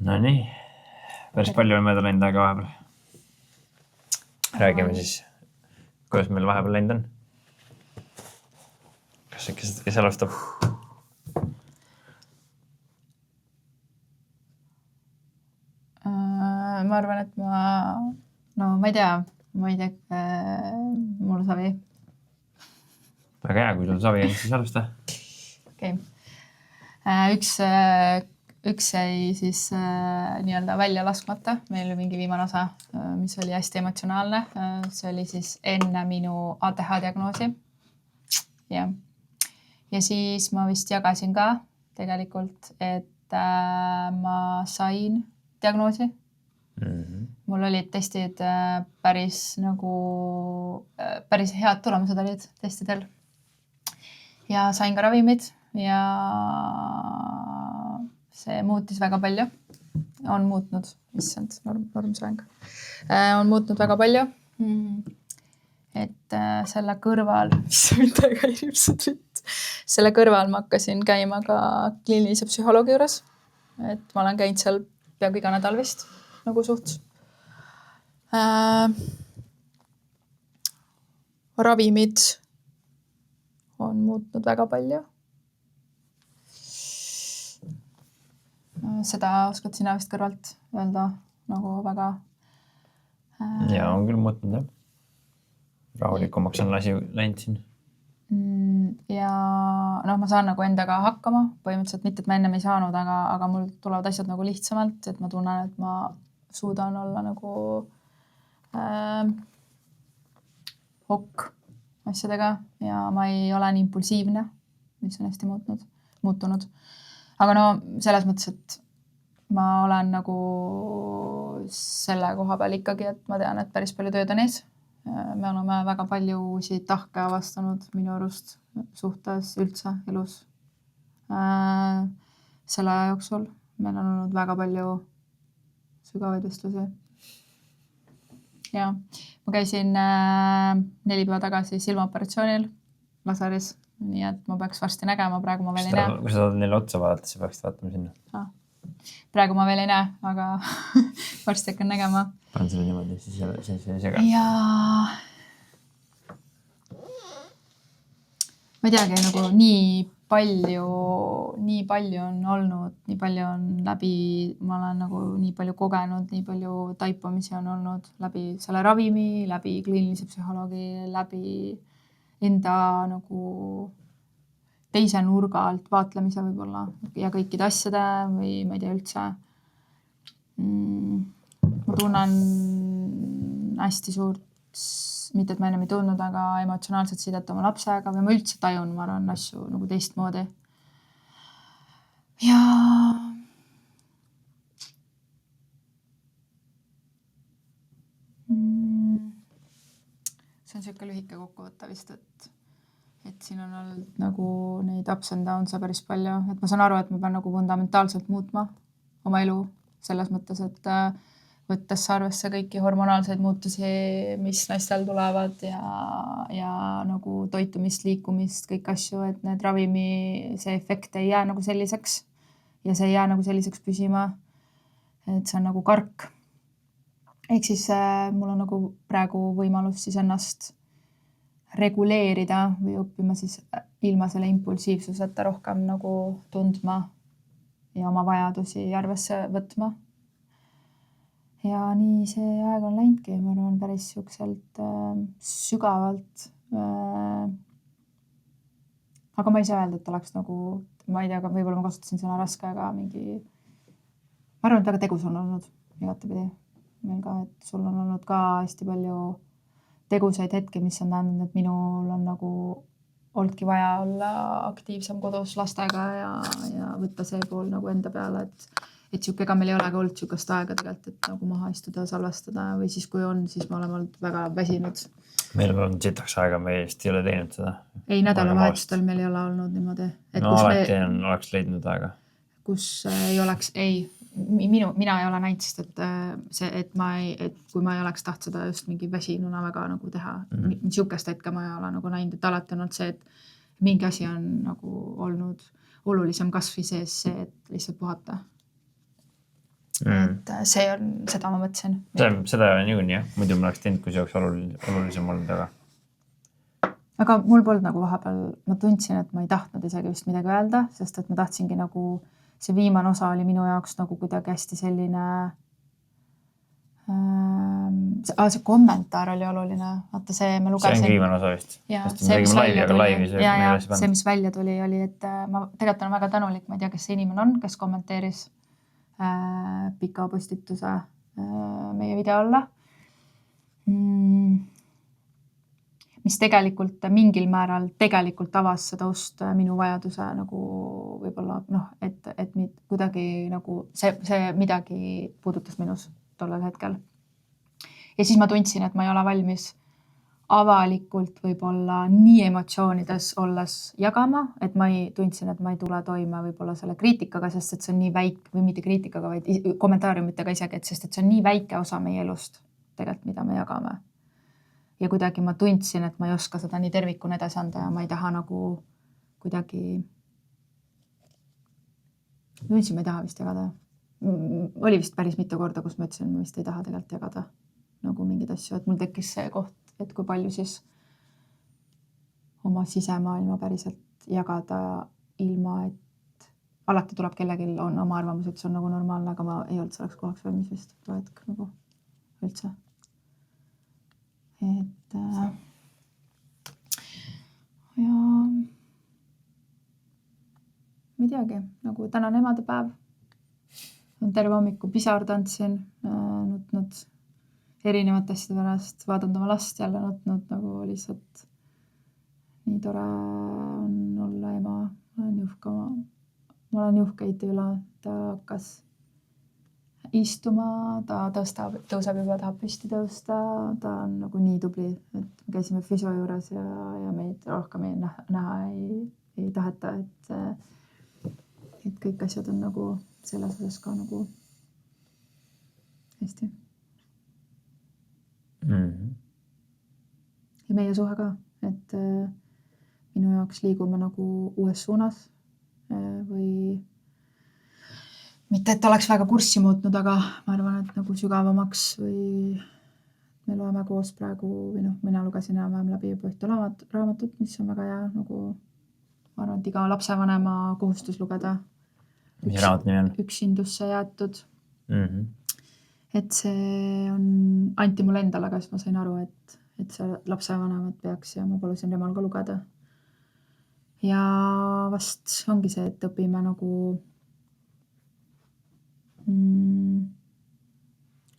No nii, päris palju on mööda läinud aega vahepeal. Räägime siis, kuidas meil vahepeal läinud on. Kes alustab? Ma arvan, et ma ei tea, mul savi. Väga hea, kui sul savi on, siis alusta. Okay. Üks jäi siis nii-öelda välja laskmata. Meil oli mingi viimane osa, mis oli hästi emotsionaalne. See oli siis enne minu ATH diagnoosi. Ja siis ma vist jagasin ka tegelikult, et ma sain diagnoosi. Mul olid testid päris head tulemused olid testidel. Ja sain ka ravimid ja see muutis väga palju. On muutnud, issand, normsoeng. On muutnud väga palju. Et selle kõrval, selle kõrval ma hakkasin käima ka kliinilise psühholoogi juures. Et ma olen käinud seal peaaegu iga nädal vist, nagu suht. Ravimid on muutnud väga palju. Seda oskad sina vist kõrvalt öelda nagu väga... Ja on küll muutnud, jah. Rahulikumaks on asi läinud siin. Ja ma saan nagu endaga hakkama. Põhimõtteliselt mitte, et ma ennem ei saanud, aga mul tulevad asjad nagu lihtsamalt, et ma tunnen, et ma suudan olla nagu hokk asjadega ja ma ei ole nii impulsiivne, mis on hästi muutunud. Aga selles mõttes, et ma olen nagu selle koha peal ikkagi, et ma tean, et päris palju tööd on ees. Me oleme väga palju uusi tahke avastanud minu arust suhtes üldse elus. Selle jooksul meil on olnud väga palju sügavaid vestlusi. Ja ma käisin 4 päeva tagasi silmaoperatsioonil laseris, nii et ma peaks varsti nägema, praegu ma veel ei näe. Kui sa saad neile otsa vaadata, siis peaksid vaatama sinna. Praegu ma veel ei näe, aga varsti hakkan nägema. Pan selle niimoodi, siis ei sega. Ja ma ei teagi, nagu nii palju on olnud, nii palju on läbi, ma olen nagu nii palju kogenud, nii palju taipamisi on olnud läbi selle ravimi, läbi kliinilise psühholoogi, läbi enda nagu teise nurga alt vaatlemise võib-olla ja kõikide asjade või ma ei tea üldse. Ma tunnen hästi suurt, mitte et ma ennem ei tundnud, aga emotsionaalselt sidet oma lapsega või ma üldse tajun, ma arvan, asju nagu teistmoodi. Ja see on selline lühike kokkuvõte vist, et siin on olnud nagu neid ups and downs päris palju, et ma saan aru, et ma pean nagu fundamentaalselt muutma oma elu selles mõttes, et võttes arvesse kõiki hormonaalseid muutusi, mis naistel tulevad ja nagu toitumist, liikumist, kõik asju, et need ravimi, see efekt ei jää nagu selliseks ja see ei jää nagu selliseks püsima, et see on nagu kark. Ehk siis mul on nagu praegu võimalus siis ennast reguleerida või õppima siis ilma selle impulsiivsuseta rohkem nagu tundma ja oma vajadusi arvesse võtma. Ja nii see aeg on läinudki, ma arvan, päris siukselt sügavalt. Aga ma ei saa öelda, et oleks nagu, ma ei tea, võib-olla ma kasutasin sõna raske, aga mingi, ma arvan, et väga tegus on olnud igatepidi. Meil ka, et sul on olnud ka hästi palju tegusaid hetki, mis on tähendanud, et minul on nagu oldki vaja olla aktiivsem kodus lastega ja võtta see pool nagu enda peale, et siuke, ega meil ei olegi olnud siukest aega tegelikult, et nagu maha istuda, salvestada või siis kui on, siis me oleme olnud väga väsinud. Meil on sitaks aega, me just ei ole teinud seda. Ei, nädalavahetustel meil ei ole olnud niimoodi. No alati oleks leidnud aega. Kus ei oleks, mina ei ole näinud, sest et kui ma ei oleks taht seda just mingi väsinuna väga nagu teha, siukest hetke ma ei ole nagu näinud, et alati on olnud see, et mingi asi on nagu olnud olulisem kasvi sees see, et lihtsalt puhata. see on, seda ma mõtlesin. Seda niikuinii jah, muidu ma oleks teinud, kui see oleks olulisem olnud, aga mul polnud nagu vahepeal, ma tundsin, et ma ei tahtnud isegi vist midagi öelda, sest et ma tahtsingi nagu, see viimane osa oli minu jaoks nagu kuidagi hästi selline see kommentaar oli oluline. Vaata see, ma lugesin. See on viimane osa vist. Ja, see, mis välja tuli, oli, et ma tegelikult olen väga tänulik, ma ei tea, kes see inimene on, kes kommenteeris pika postituse meie video alla. Mis tegelikult mingil määral tegelikult avas seda ust minu vajaduse nagu võib-olla, et kuidagi nagu see midagi puudutas minus tollel hetkel. Ja siis ma tundsin, et ma ei ole valmis avalikult võib-olla nii emotsioonides olles jagama, et tundsin, et ma ei tule toime võib-olla selle kriitikaga, sest et see on nii väike, või mitte kriitikaga, vaid kommentaariumitega isegi, sest et see on nii väike osa meie elust tegelikult, mida me jagame. Ja kuidagi ma tundsin, et ma ei oska seda nii tervikuna edasi anda ja ma ei taha nagu kuidagi tundsin, ma ei taha vist jagada. Oli vist päris mitu korda, kus ma ütlesin, ma vist ei taha tegelikult jagada nagu mingid asju, et mul tekkis see koht, et kui palju siis oma sisemaailma päriselt jagada ilma, et alati tuleb kellelgi on oma arvamus, et see on nagu normaalne, aga ma ei olnud selleks kohaks valmis vist too hetk nagu üldse. Et ja ma ei teagi, nagu täna on emadepäev. Terve hommiku pisar tantsin, nutnud erinevate asjade pärast, vaadanud oma last jälle nutnud, nagu lihtsalt nii tore on olla ema. Ma olen juhkeid üle, ta hakkas istuma, ta tõuseb juba, tahab püsti tõusta, ta on nagu nii tubli, et me käisime füsio juures ja meid rohkem näha ei taheta, et kõik asjad on nagu selles osas ka nagu hästi. Ja meie suhe ka, et minu jaoks liigume nagu uues suunas või mitte, et oleks väga kurssi muutnud, aga ma arvan, et nagu sügavamaks või me loeme koos praegu või mina lugesin enam-vähem läbi juba ühte raamatut, mis on väga hea, nagu ma arvan, et iga lapsevanema kohustus lugeda. Mis raamat nimi on? Üksindusse jäetud. Et see on anti mulle endale, aga siis ma sain aru, et see lapsevanemat peaks ja ma palusin temal ka lugeda. Ja vast ongi see, et õpime nagu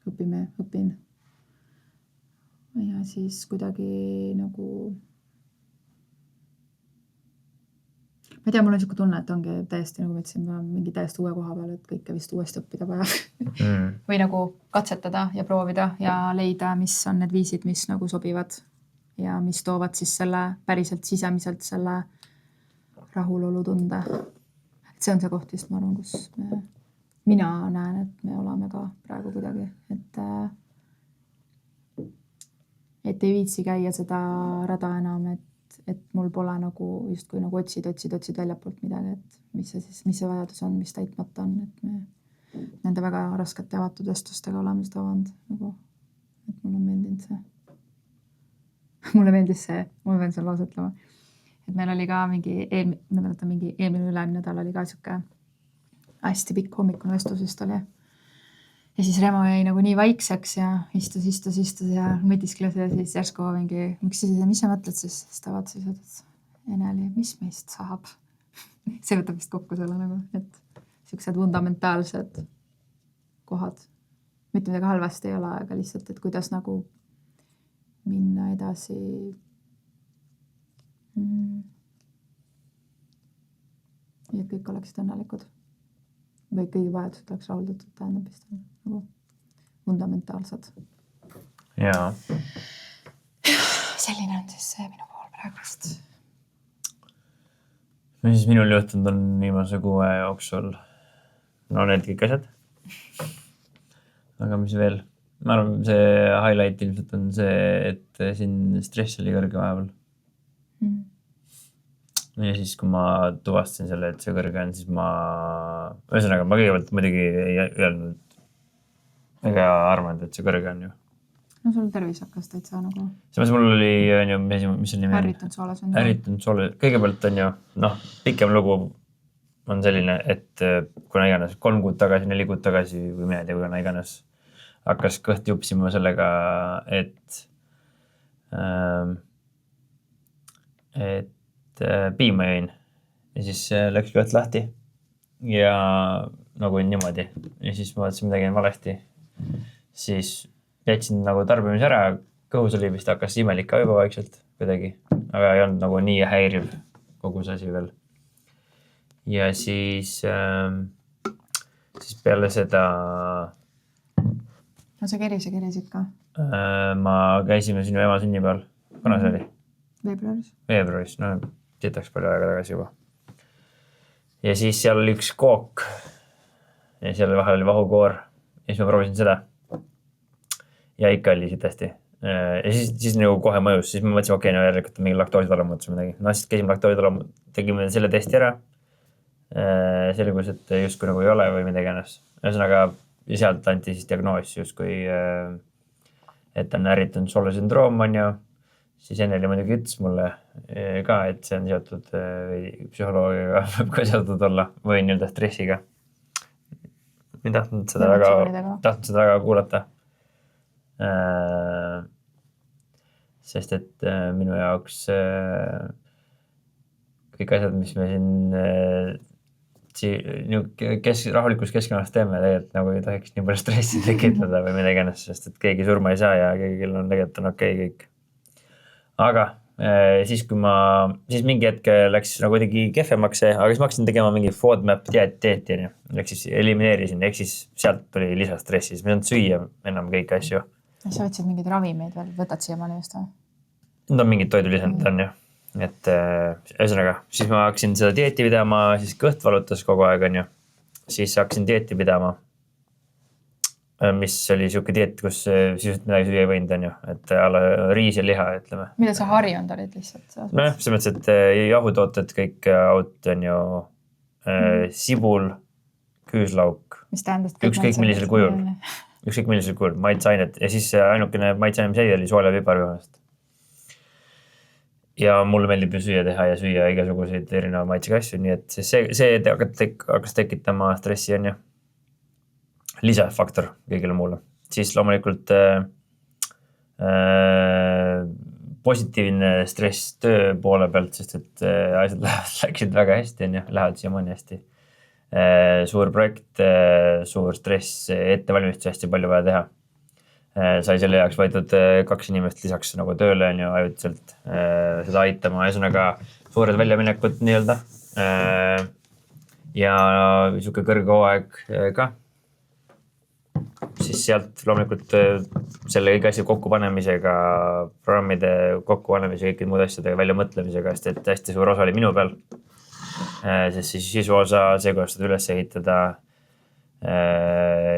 õpin. Ja siis kuidagi nagu ma ei tea, mul on siuke tunne, et ongi täiesti, nagu ma ütlesin, mingi täiesti uue koha peal, et kõike vist uuesti õppida vaja. Või nagu katsetada ja proovida ja leida, mis on need viisid, mis nagu sobivad ja mis toovad siis selle päriselt sisemiselt selle rahulolu tunde. Et see on see koht vist, ma arvan, kus mina näen, et me oleme ka praegu kuidagi, et ei viitsi käia seda rada enam, et mul pole nagu justkui nagu otsid väljapoolt midagi, et mis see vajadus on, mis täitmata on, et me nende väga raskete avatud vestlustega oleme seda avanud, nagu, et mulle meeldinud see. Mulle meeldis see, ma pean selle lause ütlema, et meil oli ka mingi eelmine ülemine nädal oli ka siuke hästi pikk hommikune vestlus vist oli. Ja siis Remo jäi nagu nii vaikseks ja istus ja mõtiskles ja siis järsku mingi, mis sa mõtled siis? Siis ta vaatas ja ütles, Eneli, mis meist saab? See võtab vist kokku selle nagu, et siuksed fundamentaalsed kohad. Mitte midagi halvasti ei ole, aga lihtsalt, et kuidas nagu minna edasi. Ja et kõik oleksid õnnelikud. Või kõigi vajadused oleks rahuldatud, tähendab vist nagu fundamentaalsed. Jaa. Selline on siis see minu pool praegust. Mis minul juhtunud on viimase 6 jooksul? No need kõik asjad. Aga mis veel? Ma arvan, see highlight ilmselt on see, et siin stress oli kõrge vaheval. Ja siis, kui ma tuvastasin selle, et see kõrge on, siis ühesõnaga, ma kõigepealt muidugi ei öelnud ega arvanud, et see kõrge on ju. No sul tervis hakkas täitsa nagu... Samas mul oli, mis see nimi on? Ärritunud soole. Kõigepealt on ju, pikem lugu on selline, et kuna iganes 3 kuud tagasi, 4 kuud tagasi või mina ei tea, kuna iganes hakkas kõht jupsima sellega, et piima jõin ja siis läks kõht lahti ja nagu niimoodi ja siis ma vaatasin midagi valesti. Siis jätsin nagu tarbimise ära, kõhus oli vist hakkas imelik ka juba vaikselt kuidagi, aga ei olnud nagu nii häiriv kogu see asi veel. Ja siis peale seda... No sa kerisid ka? Ma käisime sinu ema sünnipäeval. Kuna see oli? Veebruaris, sitaks palju aega tagasi juba. Ja siis seal oli üks kook ja seal vahel oli vahukoor ja siis ma proovisin seda. Ja ikka oli sitasti. Ja siis nagu kohe mõjus, siis ma mõtlesin, okei, järelikult mingi laktoositolematus midagi. Siis käisime laktoositolematus, tegime selle testi ära. Selgus, et justkui nagu ei ole või midagi ennast. Ühesõnaga, sealt anti siis diagnoos justkui, et on ärritunud soole sündroom on ju. Siis Enneli muidugi ütles mulle ka, et see on seotud psühholoogiga, võib ka seotud olla või nii-öelda stressiga. Ma ei tahtnud seda väga kuulata. Sest et minu jaoks kõik asjad, mis me siin rahulikus keskkonnas teeme, tegelikult nagu ei tohiks nii palju stressi tekitada või midagi ennast, sest et keegi surma ei saa ja keegi on tegelikult okei kõik. Aga siis mingi hetk läks nagu kuidagi kehvemaks, aga siis ma hakkasin tegema mingi FODMAP dieeti, ehk siis elimineerisin, ehk siis sealt tuli lisastressi, siis ma ei saanud süüa enam kõiki asju. Sa võtsid mingeid ravimeid veel, võtad siiamaani just või? No mingid toidulisandid on ju. Et ühesõnaga, siis ma hakkasin seda dieeti pidama, siis kõht valutas kogu aeg on ju. Siis hakkasin dieeti pidama, mis oli siuke dieet, kus sisuliselt midagi süüa ei võinud on ju. Et riis ja liha, ütleme. Mida sa harjunud olid lihtsalt? Nojah, see mõttes, et jahutooted kõik aut on ju sibul, küüslauk. Mis tähendab? Ükskõik millisel kujul, maitseainet ja siis ainukene maitseaine, mis ei oli soole piparvihast. Ja mulle meeldib ju süüa teha ja süüa igasuguseid erineva maitsega asju, nii et see hakkas tekitama stressi on ju. Lisafaktor kõigile muule. Siis loomulikult positiivne stress töö poole pealt, sest et asjad läksid väga hästi on ju, lähevad siiamaani hästi. Suur projekt, suur stress, ettevalmistus hästi palju vaja teha. Sai selle jaoks võetud 2 inimest lisaks nagu tööle on ju ajutiselt seda aitama. Ühesõnaga suured väljaminekud nii-öelda. Ja niisugune kõrge hooaeg ka. Siis sealt loomulikult selle kõige asja kokkupanemisega, programmide kokkupanemisega, kõikide muud asjadega välja mõtlemisega, sest et hästi suur osa oli minu peal. Sest siis sisu osa, see kuidas seda üles ehitada,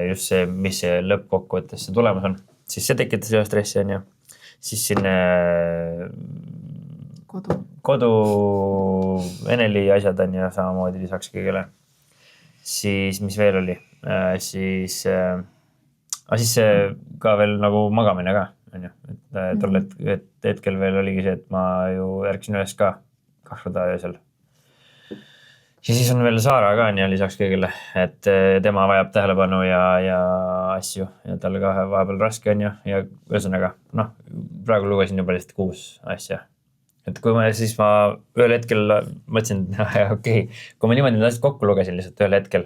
just see, mis see lõppkokkuvõttes see tulemus on. Siis see tekitas ühe stressi on ju. Siis siin kodu Enneli asjad on ju samamoodi lisaks kõigele. Siis mis veel oli? Siis ka veel nagu magamine ka on ju. Et tol hetkel veel oligi see, et ma ju ärksin üles ka 2 korda öösel. Ja siis on veel Saara ka on ja lisaks kõigile, et tema vajab tähelepanu ja asju ja talle ka vahepeal raske on ja ühesõnaga, praegu lugesin juba lihtsalt 6 asja. Et kui ma ühel hetkel mõtlesin, et okei, kui ma niimoodi need asjad kokku lugesin lihtsalt ühel hetkel,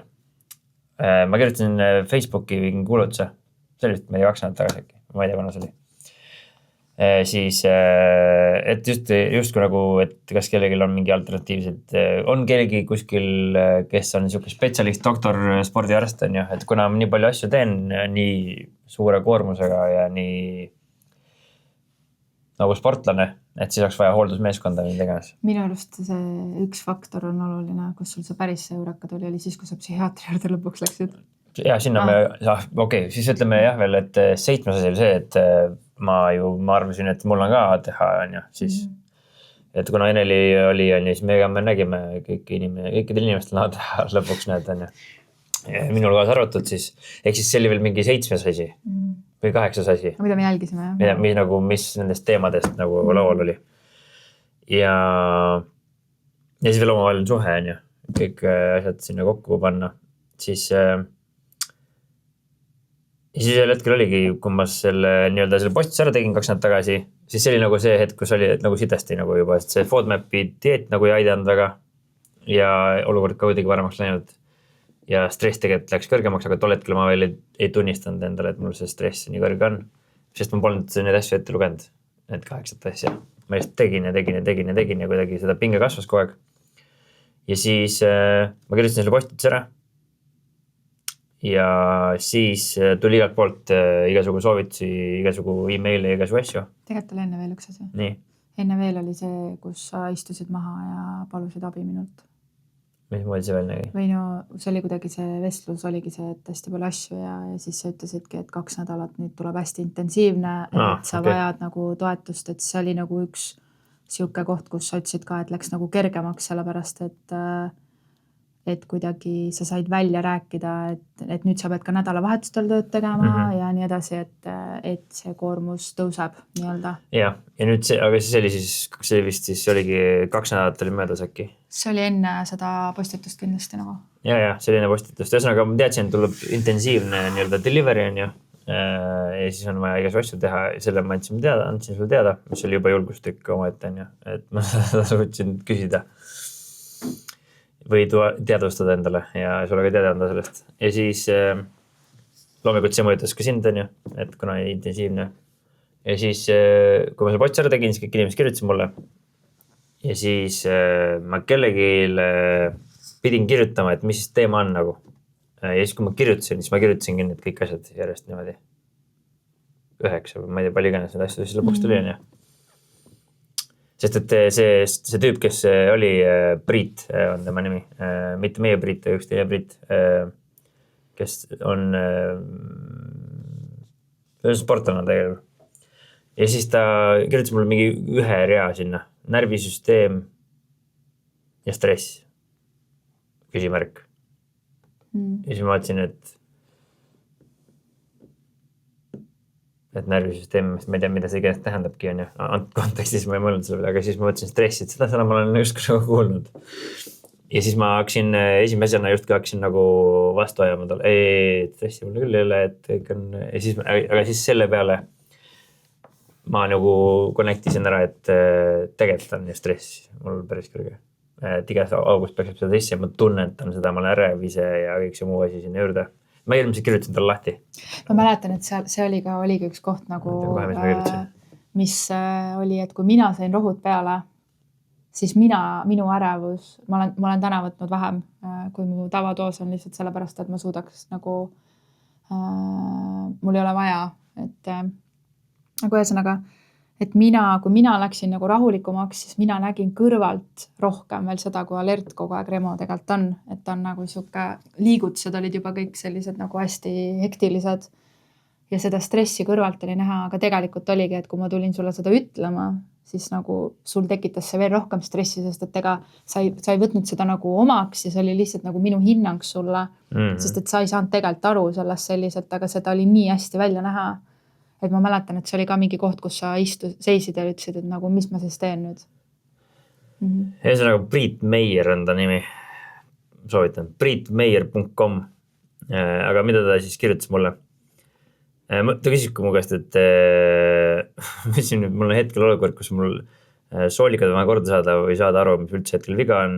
ma kirjutasin Facebooki kuulutuse, see oli vist 2 nädalat tagasi äkki, ma ei tea, kuna see oli. Siis, et justkui nagu, et kas kellelgi on mingi alternatiivsed, on kellegi kuskil, kes on niisugune spetsialist, doktor, spordiarst on ju, et kuna ma nii palju asju teen nii suure koormusega ja nii nagu sportlane, et siis oleks vaja hooldusmeeskonda või tegemas. Minu arust see üks faktor on oluline, kus sul see päris seuraka tuli, oli siis, kui sa psühhiaatri juurde lõpuks läksid. Ja sinna siis ütleme jah veel, et 7. asi oli see, et ma arvasin, et mul on ka ATH on ju, siis, et kuna Enneli oli, siis me nägime kõikidel inimestel ATH lõpuks need on ju. minul kaasa arvatud siis, ehk siis see oli veel mingi 7. asi või 8. asi, mida me jälgisime, jah? mis nendest teemadest nagu laual oli. Ja siis veel omavaheline suhe on ju, kõik asjad sinna kokku panna, siis ühel hetkel oligi, kui ma selle postuse ära tegin 2 nädalat tagasi, siis see oli nagu see hetk, kus oli nagu sitasti nagu juba, sest see FODMAPi dieet nagu ei aidanud väga ja olukord ka kuidagi paremaks läinud ja stress tegelikult läks kõrgemaks, aga tol hetkel ma veel ei tunnistanud endale, et mul see stress nii kõrge on, sest ma polnud neid asju ette lugenud, need 8 asja. Ma lihtsalt tegin ja kuidagi seda pinge kasvas kogu aeg. Ja siis ma kirjutasin selle postituse ära. Ja siis tuli igalt poolt igasugu soovitusi, igasugu emaili, igasugu asju. Tegelikult oli enne veel üks asi. Nii. Enne veel oli see, kus sa istusid maha ja palusid abi minult. Mismoodi see veel nägi? Või no see oli kuidagi see vestlus, oligi see, et hästi palju asju ja siis sa ütlesidki, et 2 nädalat nüüd tuleb hästi intensiivne, et sa vajad nagu toetust, et see oli nagu üks siuke koht, kus sa ütlesid ka, et läks nagu kergemaks, sellepärast et kuidagi sa said välja rääkida, et nüüd sa pead ka nädalavahetustel tööd tegema ja nii edasi, et see koormus tõuseb nii-öelda. Ja nüüd see, aga siis oli siis, see vist siis oligi 2 nädalat oli möödas äkki. See oli enne seda postitust kindlasti nagu. Ja, see oli enne postitust. Ühesõnaga ma teadsin, et tuleb intensiivne nii-öelda delivery on ju. Ja siis on vaja igas asju teha. Selle ma andsin sulle teada, mis oli juba julgustükk oma ette on ju. Et ma seda suutsin küsida. Või teadvustada endale ja sulle ka teada anda sellest. Ja siis loomulikult see mõjutas ka sind on ju, et kuna oli intensiivne. Ja siis, kui ma selle postuse ära tegin, siis kõik inimesed kirjutasid mulle. Ja siis ma kellegile pidin kirjutama, et mis siis teema on nagu. Ja siis, kui ma kirjutasin, siis ma kirjutasingi need kõik asjad järjest niimoodi. 9, ma ei tea, palju iganes need asjad, siis lõpuks tuli on ju. Sest et see tüüp, kes oli Priit, on tema nimi, mitte meie Priit, üks teine Priit, kes on sportlane tegelikult. Ja siis ta kirjutas mulle mingi 1 rea sinna, närvisüsteem ja stress, küsimärk. Ja siis ma vaatasin, et närvisüsteem, ma ei tea, mida see igast tähendabki on ju, kontekstis ma ei mõelnud selle peale, aga siis ma mõtlesin stressi, et seda ma olen just kuulnud. Ja siis ma hakkasin esimese asjana justkui hakkasin nagu vastu ajama talle, stressi mulle küll ei ole, et kõik on, aga siis selle peale ma nagu connectisin ära, et tegelikult on ju stress mul päris kõrge. Et igas august peaks seda sisse ja ma tunnetan seda, ma olen ärev ise ja kõik see muu asi sinna juurde. Ma ilmselt kirjutasin talle lahti. Ma mäletan, et see oligi üks koht nagu, mis oli, et kui mina sain rohud peale, siis minu ärevus, ma olen täna võtnud vähem, kui mu tavadoos on lihtsalt sellepärast, et ma suudaks nagu, mul ei ole vaja, et nagu ühesõnaga, et kui mina läksin nagu rahulikumaks, siis mina nägin kõrvalt rohkem veel seda, kui alert kogu aeg Remo tegelikult on, et on nagu siuke liigutused olid juba kõik sellised nagu hästi hektilised ja seda stressi kõrvalt oli näha, aga tegelikult oligi, et kui ma tulin sulle seda ütlema, siis nagu sul tekitas see veel rohkem stressi, sest et ega sa ei võtnud seda nagu omaks ja see oli lihtsalt nagu minu hinnang sulle, sest et sa ei saanud tegelikult aru sellest selliselt, aga seda oli nii hästi välja näha. Et ma mäletan, et see oli ka mingi koht, kus sa seisid ja ütlesid, et nagu, mis ma siis teen nüüd. Ühesõnaga Priit Meier on ta nimi. Soovitan. priitmeier.com. Aga mida ta siis kirjutas mulle? Ta küsis mu käest, et mul on hetkel olukord, kus mul soolikad on vaja korda saada või saada aru, mis üldse hetkel viga on.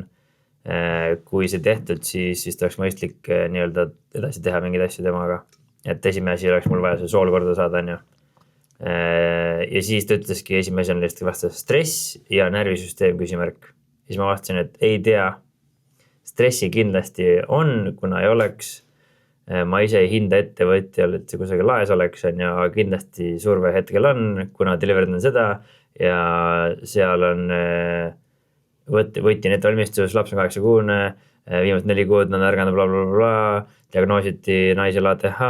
Kui see tehtud, siis ta oleks mõistlik nii-öelda edasi teha mingeid asju temaga. Et esimene asi oleks mul vaja see sool korda saada, on ju. Ja siis ta ütleski, esimese on lihtsalt vastas stress ja närvisüsteem küsimärk. Siis ma vastasin, et ei tea. Stressi kindlasti on, kuna ei oleks. Ma ise ei hinda ettevõtjal, et see kusagil laes oleks, on ja kindlasti surve hetkel on, kuna deliverid on seda ja seal on võtin ettevalmistus, laps on 8-kuune, viimast 4 kuud on ärganud blablabla, diagnoositi naisel ATH,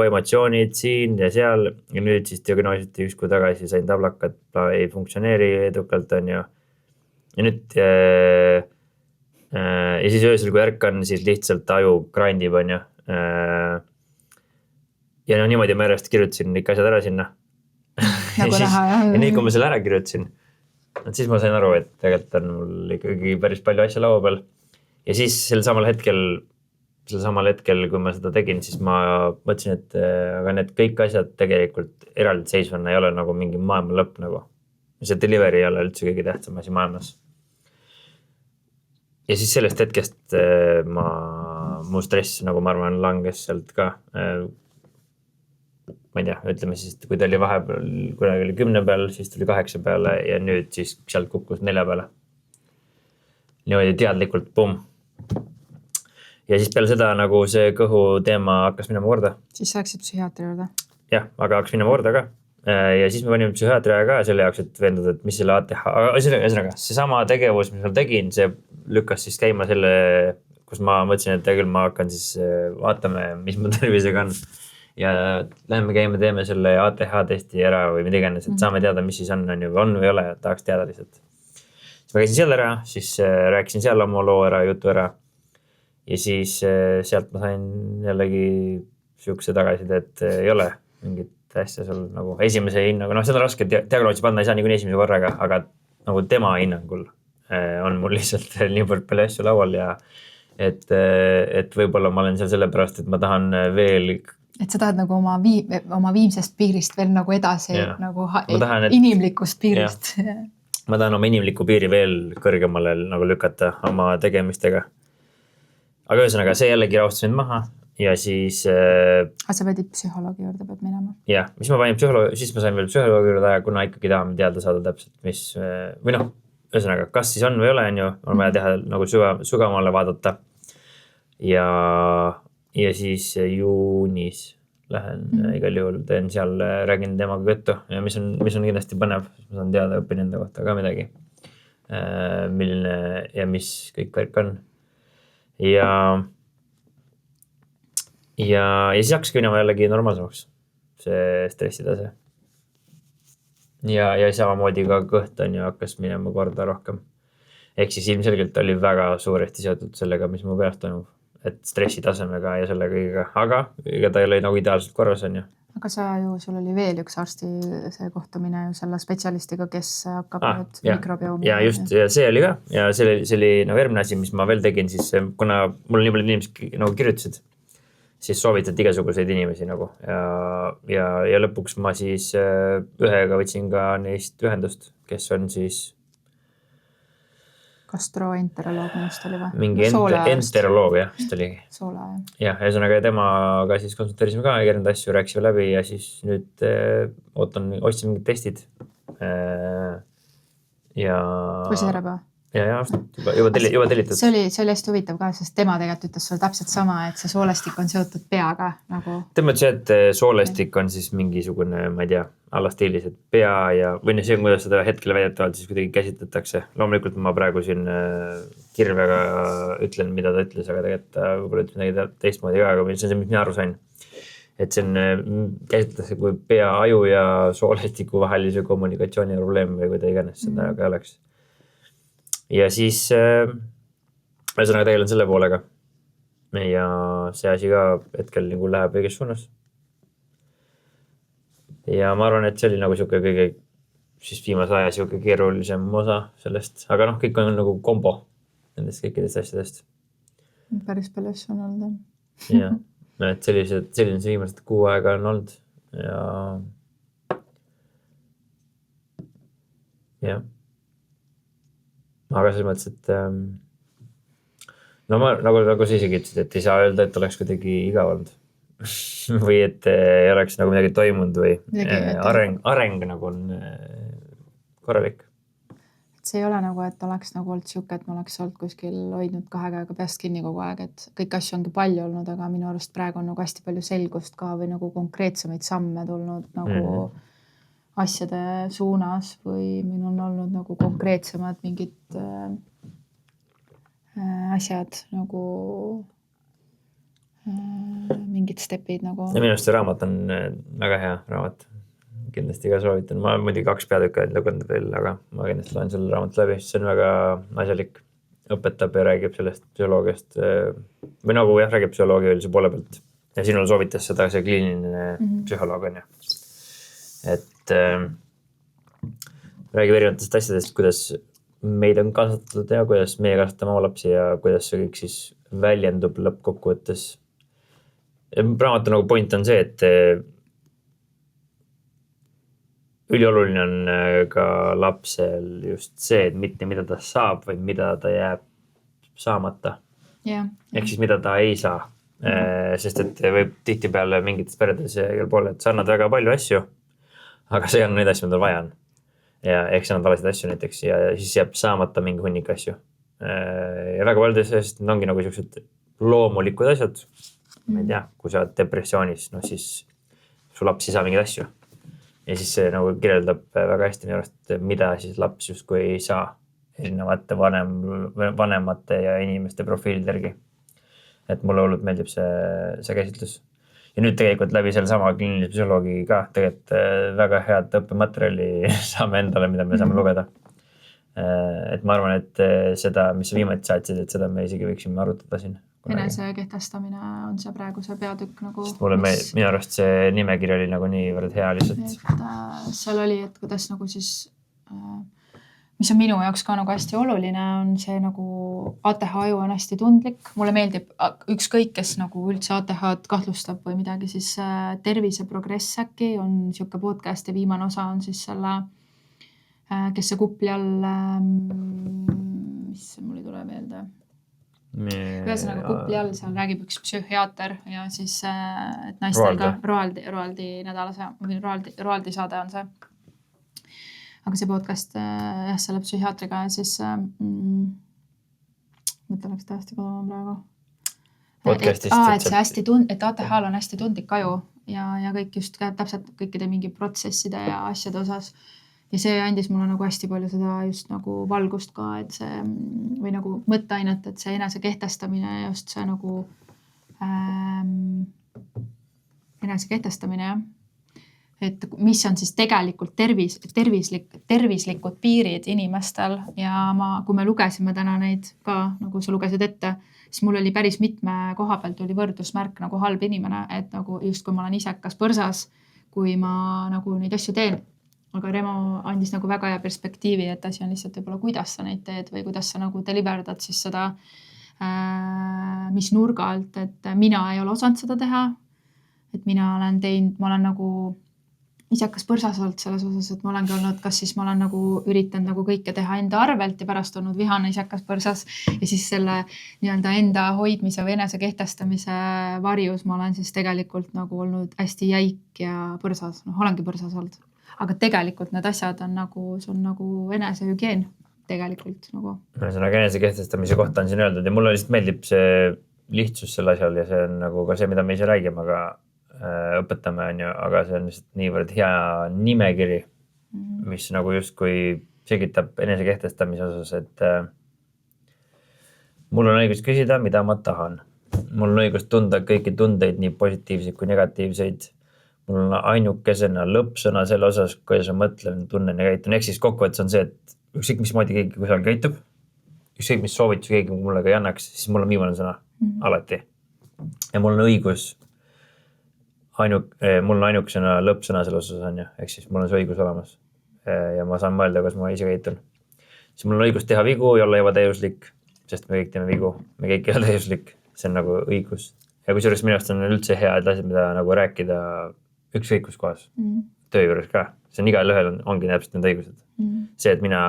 emotsioonid siin ja seal ja nüüd siis diagnoositi 1 kuu tagasi, sain tablakad, ei funktsioneeri edukalt on ju. Ja nüüd Ja siis öösel, kui ärkan, siis lihtsalt aju grindib, on ju. Ja no niimoodi ma järjest kirjutasin kõik asjad ära sinna. Nagu näha, jah. Ja nii, kui ma selle ära kirjutasin, siis ma sain aru, et tegelikult on mul ikkagi päris palju asja laua peal. Ja siis sel samal hetkel, kui ma seda tegin, siis ma mõtlesin, et aga need kõik asjad tegelikult eraldiseisvana ei ole nagu mingi maailma lõpp nagu. See delivery ei ole üldse kõige tähtsam asi maailmas. Ja siis sellest hetkest mu stress, nagu ma arvan, langes sealt ka. Ma ei tea, ütleme siis, et kui ta oli vahepeal, kunagi oli 10 peal, siis tuli 8 peale ja nüüd siis sealt kukkus 4 peale. Niimoodi teadlikult, pum. Ja siis peale seda nagu see kõhu teema hakkas minema korda. Siis läksid psühhiaatri juurde? Jah, aga hakkas minema korda ka. Ja siis me panime psühhiaatria ka selle jaoks, et veendada, et mis selle ATH. Ühesõnaga, see sama tegevus, mis ma tegin, see lükkas siis käima selle, kus ma mõtlesin, et küll ma hakkan siis vaatame, mis mu tervisega on. Ja läheme käime, teeme selle ATH testi ära või mida iganes, et saame teada, mis siis on või ei ole, tahaks teada lihtsalt. Siis ma käisin seal ära, siis rääkisin seal oma loo ära, jutu ära. Ja siis sealt ma sain jällegi siukse tagasiside, et ei ole mingit asja sul nagu esimese hinnaga. Seda on raske diagnoosi panna, ei saa niikuinii esimese korraga, aga nagu tema hinnangul on mul lihtsalt nii palju asju laual ja et võib-olla ma olen seal sellepärast, et ma tahan veel. Et sa tahad nagu oma viimsest piirist veel nagu edasi, nagu inimlikust piirist. Ma tahan oma inimliku piiri veel kõrgemale nagu lükata oma tegemistega. Aga ühesõnaga, see jällegi raustas mind maha ja siis. Aga sa pidid psühholoogi juurde pead minema? Jah, siis ma sain veel psühholoogi juurde, kuna ikkagi tahame teada saada täpselt, mis või noh, ühesõnaga, kas siis on või ole, on vaja teha nagu sügavamale vaadata. Ja siis juunis lähen igal juhul, teen seal, räägin temaga juttu ja mis on kindlasti põnev, ma saan teada, õpin enda kohta ka midagi, milline ja mis kõik värk on. Ja siis hakkas minema jällegi normaalsemaks see stressitase. Ja samamoodi ka kõht on ja hakkas minema korda rohkem. Ehk siis ilmselgelt oli väga suuresti seotud sellega, mis mu peast toimub. Et stressi tasemega ja selle kõigega, aga ta ei ole nagu ideaalselt korras on ju. Aga sul oli veel üks arsti see kohtumine ju selle spetsialistiga, kes hakkab nüüd mikrobiomi. Ja just, ja see oli ka ja see oli nagu järgmine asi, mis ma veel tegin, siis kuna mul nii palju inimesed nagu kirjutasid, siis soovitati igasuguseid inimesi nagu ja lõpuks ma siis ühega võtsin ka neist ühendust, kes on siis gastroenteroloog minust oli või? Mingi enteroloog, jah, vist oligi. Soola, jah. Jah, ühesõnaga temaga siis konsulteerisime ka erinevaid asju, rääkisime läbi ja siis nüüd ostsin mingid testid. Võisid ära päeva? Ja juba tellitud. See oli hästi huvitav ka, sest tema tegelikult ütles sul täpselt sama, et see soolestik on seotud peaga. Nagu... Tema ütles, et soolestik on siis mingisugune, ma ei tea, allastiilis, et pea ja või see on, kuidas seda hetkel väidetavalt siis kuidagi käsitletakse. Loomulikult ma praegu siin kirvega ütlen, mida ta ütles, aga tegelikult ta võib-olla ütles midagi teistmoodi ka, aga see on see, mis mina aru sain. Et see on käsitletakse kui pea, aju ja soolestiku vahelise kommunikatsiooni probleem või kui ta iganes seda ka oleks. Ja siis ühesõnaga tegelen selle poolega ja see asi ka hetkel nagu läheb õiges suunas. Ja ma arvan, et see oli nagu siuke kõige siis viimase aja siuke keerulisem osa sellest, aga noh, kõik on nagu kombo nendest kõikidest asjadest. Päris palju asju on olnud. Jah, et selline see viimased 6 aega on olnud ja aga selles mõttes, et no ma nagu sa isegi ütlesid, et ei saa öelda, et oleks kuidagi igav olnud või et ei oleks nagu midagi toimunud või areng nagu on korralik. Et see ei ole nagu, et oleks nagu olnud siuke, et ma oleks olnud kuskil hoidnud 2 käega peast kinni kogu aeg, et kõik asju ongi palju olnud, aga minu arust praegu on nagu hästi palju selgust ka või nagu konkreetsemaid samme tulnud nagu asjade suunas või meil on olnud nagu konkreetsemad mingid asjad nagu mingid stepid nagu. Ja minu arust see raamat on väga hea raamat. Kindlasti ka soovitan. Ma muidugi 2 peatükki lugenud veel, aga ma kindlasti loen selle raamat läbi, see on väga asjalik. õpetab ja räägib sellest psühholoogiast või nagu jah, räägib psühholoogia poole pealt ja sinul soovitas seda see kliiniline psühholoog on ju. Et räägib erinevatest asjadest, kuidas meid on kasvatatud ja kuidas meie kasvatame oma lapsi ja kuidas see kõik siis väljendub lõppkokkuvõttes. Raamatu nagu point on see, et ülioluline on ka lapsel just see, et mitte mida ta saab, vaid mida ta jääb saamata. Ehk siis mida ta ei saa. Sest et võib tihtipeale mingites peredes ja igal pool, et sa annad väga palju asju, aga see on neid asju, mida vaja on. Ja ehk sa annad valasid asju näiteks ja siis jääb saamata mingi hunnik asju. Ja väga paljud asjad ongi nagu sellised loomulikud asjad. Ma ei tea, kui sa oled depressioonis, no siis su laps ei saa mingeid asju. Ja siis see nagu kirjeldab väga hästi minu arust, mida siis laps justkui ei saa erinevate vanemate ja inimeste profiilide järgi. Et mulle hullult meeldib see käsitlus. Ja nüüd tegelikult läbi selle sama kliinilise psühholoogi ka tegelikult väga head õppematerjali saame endale, mida me saame lugeda. Et ma arvan, et seda, mis viimati saatsid, et seda me isegi võiksime arutada siin. Enese kehtestamine on see praegu see peatükk nagu... Sest mulle minu arust see nimekiri oli nagu nii võrd hea lihtsalt. Et seal oli, et kuidas nagu siis, mis on minu jaoks ka nagu hästi oluline, on see nagu ATH aju on hästi tundlik. Mulle meeldib ükskõik, kes nagu üldse ATH-d kahtlustab või midagi, siis Tervise progress äkki on siuke podcast ja viimane osa on siis selle, kes see kupli all, mis mul ei tule meelde. Ühesõnaga kupli all seal räägib üks psühhiaater ja siis et naistel ka Roaldi nädalase või Roaldi saade on see. Aga see podcast jah, selle psühhiaatriga ja siis mõtle läks tähesti kaduma praegu. Podcastist. Et see hästi et ATH-l on hästi tundlik aju ja kõik just täpselt kõikide mingi protsesside ja asjade osas. Ja see andis mulle nagu hästi palju seda just nagu valgust ka, et see või nagu mõtteainet, et see enese kehtestamine ja just see nagu enese kehtestamine, et mis on siis tegelikult tervislikud piirid inimestel ja kui me lugesime täna neid ka, nagu sa lugesid ette, siis mul oli päris mitme koha pealt oli võrdusmärk nagu halb inimene, et nagu just kui ma olen isekas põrsas, kui ma nagu neid asju teen. Aga Remo andis nagu väga hea perspektiivi, et asi on lihtsalt võib-olla kuidas sa neid teed või kuidas sa nagu deliverdad siis seda, mis nurga alt, et mina ei ole osanud seda teha. Et mina olen teinud, ma olen nagu isekas põrsas olnud selles osas, et ma olengi olnud, kas siis ma olen nagu üritanud nagu kõike teha enda arvelt ja pärast olnud vihane isekas põrsas ja siis selle nii-öelda enda hoidmise või enese kehtestamise varjus ma olen siis tegelikult nagu olnud hästi jäik ja põrsas, olengi põrsas olnud. Aga tegelikult need asjad on nagu, see on nagu enesehügieen tegelikult nagu. Ühesõnaga enese kehtestamise kohta on siin öeldud ja mulle lihtsalt meeldib see lihtsus selle asjal ja see on nagu ka see, mida me ise räägime, aga õpetame on ju, aga see on lihtsalt niivõrd hea nimekiri, mis nagu justkui selgitab enese kehtestamise osas, et mul on õigus küsida, mida ma tahan. Mul on õigus tunda kõiki tundeid, nii positiivseid kui negatiivseid. Mul on ainukesena lõppsõna selle osas, kuidas ma mõtlen, tunnen ja käitun. Ehk siis kokkuvõttes on see, et ükskõik mismoodi keegi kusagil käitub, ükskõik mis soovitus keegi mulle ka ei annaks, siis mul on viimane sõna alati. Ja mul on õigus, mul on ainukesena lõppsõna selle osas on ju, ehk siis mul on see õigus olemas. Ja ma saan mõelda, kas ma ise käitun. Siis mul on õigus teha vigu ja olla ebatäiuslik, sest me kõik teeme vigu, me kõik ei ole täiuslik, see on nagu õigus. Ja kusjuures minu arust on üldse hea asjad, mida nagu rääkida ükskõik kus kohas, töö juures ka. See on igal ühel ongi täpselt need õigused. See, et mina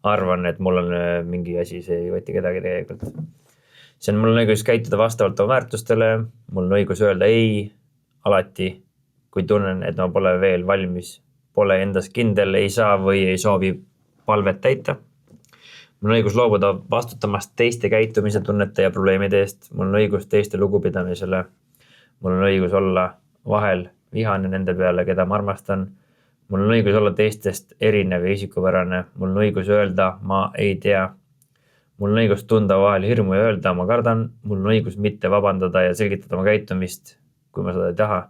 arvan, et mul on mingi asi, see ei võti kedagi tegelikult. See on mul on õigus käituda vastavalt oma väärtustele, mul on õigus öelda ei alati, kui tunnen, et ma pole veel valmis, pole endas kindel, ei saa või ei soovi palvet täita. Mul on õigus loobuda vastutamast teiste käitumise tunnete ja probleemide eest. Mul on õigus teiste lugupidamisele. Mul on õigus olla vahel vihane nende peale, keda ma armastan. Mul on õigus olla teistest erinev ja isikupärane. Mul on õigus öelda, ma ei tea. Mul on õigus tunda vahel hirmu ja öelda, ma kardan. Mul on õigus mitte vabandada ja selgitada oma käitumist, kui ma seda ei taha.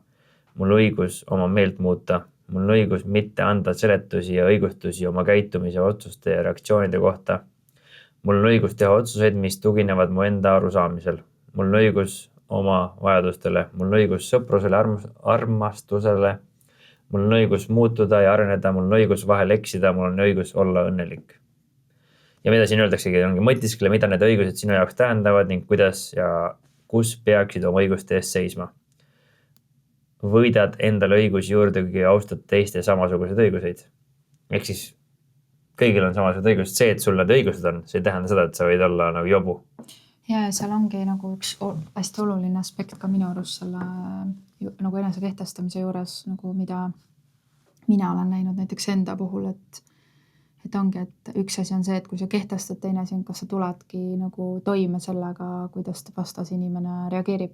Mul on õigus oma meelt muuta. Mul on õigus mitte anda seletusi ja õigustusi oma käitumise, otsuste ja reaktsioonide kohta. mul on õigus teha otsuseid, mis tuginevad mu enda arusaamisel. Mul on õigus oma vajadustele, mul on õigus sõprusele, armastusele, mul on õigus muutuda ja areneda, mul on õigus vahel eksida, mul on õigus olla õnnelik. Ja mida siin öeldaksegi, ongi mõtiskle, mida need õigused sinu jaoks tähendavad ning kuidas ja kus peaksid oma õiguste eest seisma. Võidad endale õigusi juurde, kui austad teiste samasuguseid õiguseid. Ehk siis kõigil on samasugused õigused. See, et sul need õigused on, see ei tähenda seda, et sa võid olla nagu jobu. Ja seal ongi nagu üks hästi oluline aspekt ka minu arust selle nagu enese kehtestamise juures, nagu mida mina olen näinud näiteks enda puhul, et ongi, et üks asi on see, et kui sa kehtestad, teine asi on, kas sa tuledki nagu toime sellega, kuidas vastas inimene reageerib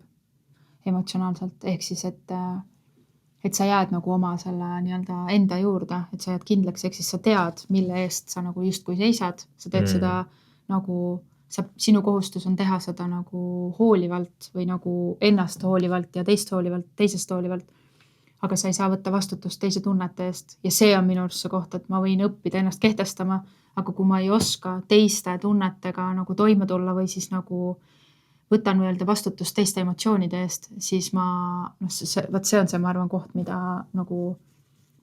emotsionaalselt. Ehk siis, et sa jääd nagu oma selle nii-öelda enda juurde, et sa jääd kindlaks, ehk siis sa tead, mille eest sa nagu justkui seisad. Sa teed seda nagu, sinu kohustus on teha seda nagu hoolivalt või nagu ennast hoolivalt ja teist hoolivalt, teisest hoolivalt. Aga sa ei saa võtta vastutust teise tunnete eest. Ja see on minu arust see koht, et ma võin õppida ennast kehtestama, aga kui ma ei oska teiste tunnetega nagu toime tulla või siis nagu võtan öelda vastutust teiste emotsioonide eest, siis see on see, ma arvan, koht, mida nagu,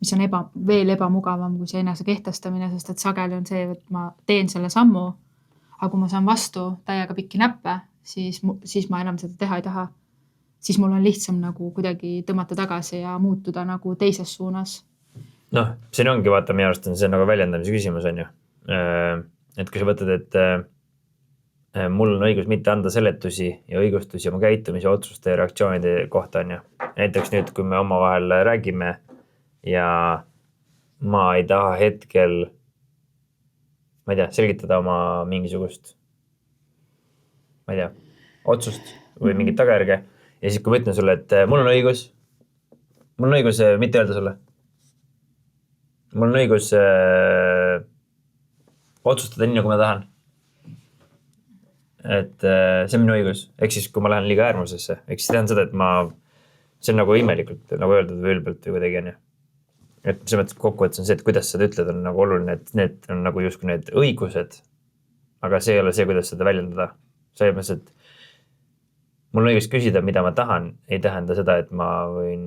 mis on veel ebamugavam kui see enese kehtestamine, sest et sageli on see, et ma teen selle sammu, aga kui ma saan vastu täiega pikki näppe, siis ma enam seda teha ei taha. Siis mul on lihtsam nagu kuidagi tõmmata tagasi ja muutuda nagu teises suunas. Noh, siin ongi, vaata, minu arust on see nagu väljendamise küsimus, on ju. Et kui sa võtad, et mul on õigus mitte anda seletusi ja õigustusi oma käitumise, otsuste ja reaktsioonide kohta, on ju. Näiteks nüüd, kui me omavahel räägime ja ma ei taha hetkel, ma ei tea, selgitada oma mingisugust, ma ei tea, otsust või mingit tagajärge. Ja siis, kui ma ütlen sulle, et mul on õigus mitte öelda sulle. Mul on õigus otsustada nii, nagu ma tahan. Et see on minu õigus. Ehk siis, kui ma lähen liiga äärmusesse, ehk siis tehan seda, et see on nagu imelikult nagu öeldud või ülbelt või kuidagi on ju. Et see mõttes kokkuvõttes on see, et kuidas seda ütled, on nagu oluline, et need on nagu justkui need õigused, aga see ei ole see, kuidas seda väljendada. See mõttes, et mul on õigus küsida, mida ma tahan, ei tähenda seda, et ma võin...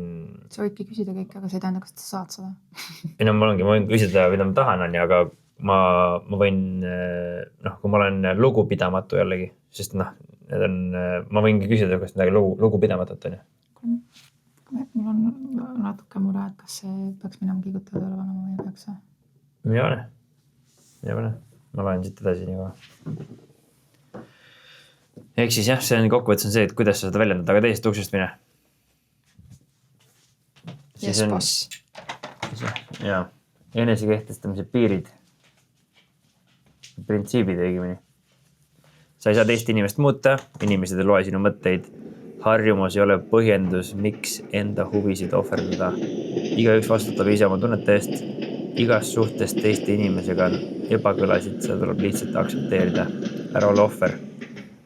Sa võidki küsida kõik, aga see ei tähenda, kas sa saad seda. Ei no, ma võin küsida, mida ma tahan, aga ma võin, kui ma olen lugupidamatu jällegi, sest ma võingi küsida, kas midagi lugupidamatut on ju. Mul on natuke mure, et kas see peaks minema kiigutavad ole vanema või ei peaks see? Mine pane. Ma loen siit edasi nii kohe. Ehk siis jah, see on kokkuvõttes on see, et kuidas sa seda väljendad, aga teisest uksest mine. Yes, boss. Jaa, enese kehtestamise piirid. Printsiibid õigemini. Sa ei saa teist inimest muuta, inimesed ei loe sinu mõtteid. Harjumus ei ole põhjendus, miks enda huvisid ohverdada. Igaüks vastutab ise oma tunnete eest. Igas suhtes teiste inimesega on ebakõlasid, seda tuleb lihtsalt aktsepteerida. Ära ole ohver.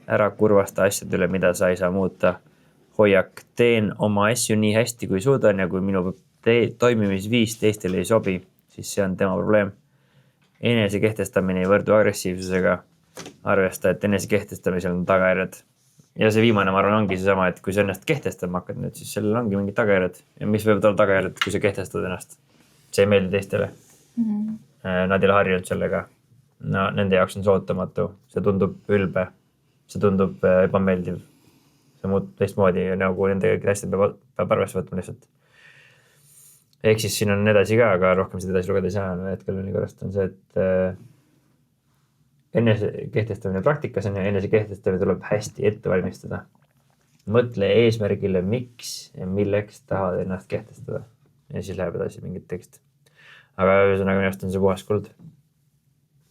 Ära kurvasta asjade üle, mida sa ei saa muuta. Hoiak, teen oma asju nii hästi, kui suudan ja kui minu toimimisviis teistele ei sobi, siis see on tema probleem. Enese kehtestamine ei võrdu agressiivsusega. Arvesta, et enese kehtestamisel on tagajärjed. Ja see viimane, ma arvan, ongi seesama, et kui sa ennast kehtestama hakkad nüüd, siis sellel ongi mingid tagajärjed. Ja mis võivad olla tagajärjed, kui sa kehtestad ennast? See ei meeldi teistele. Nad ei ole harjunud sellega. No, nende jaoks on sootamatu. See tundub ülbe. See tundub ebameeldiv. See muutub teistmoodi ja nagu nendega hästi peab arvesse võtma lihtsalt. Ehk siis siin on edasi ka, aga rohkem seda edasi lugeda ei saa. Hetkel on korrast on see, et enese kehtestamine praktikas on ja enese kehtestamine tuleb hästi ette valmistada. Mõtle eesmärgile, miks ja milleks tahad ennast kehtestada. Ja siis läheb edasi mingit tekst. Aga ühesõnaga minu arust on see puhas kuld.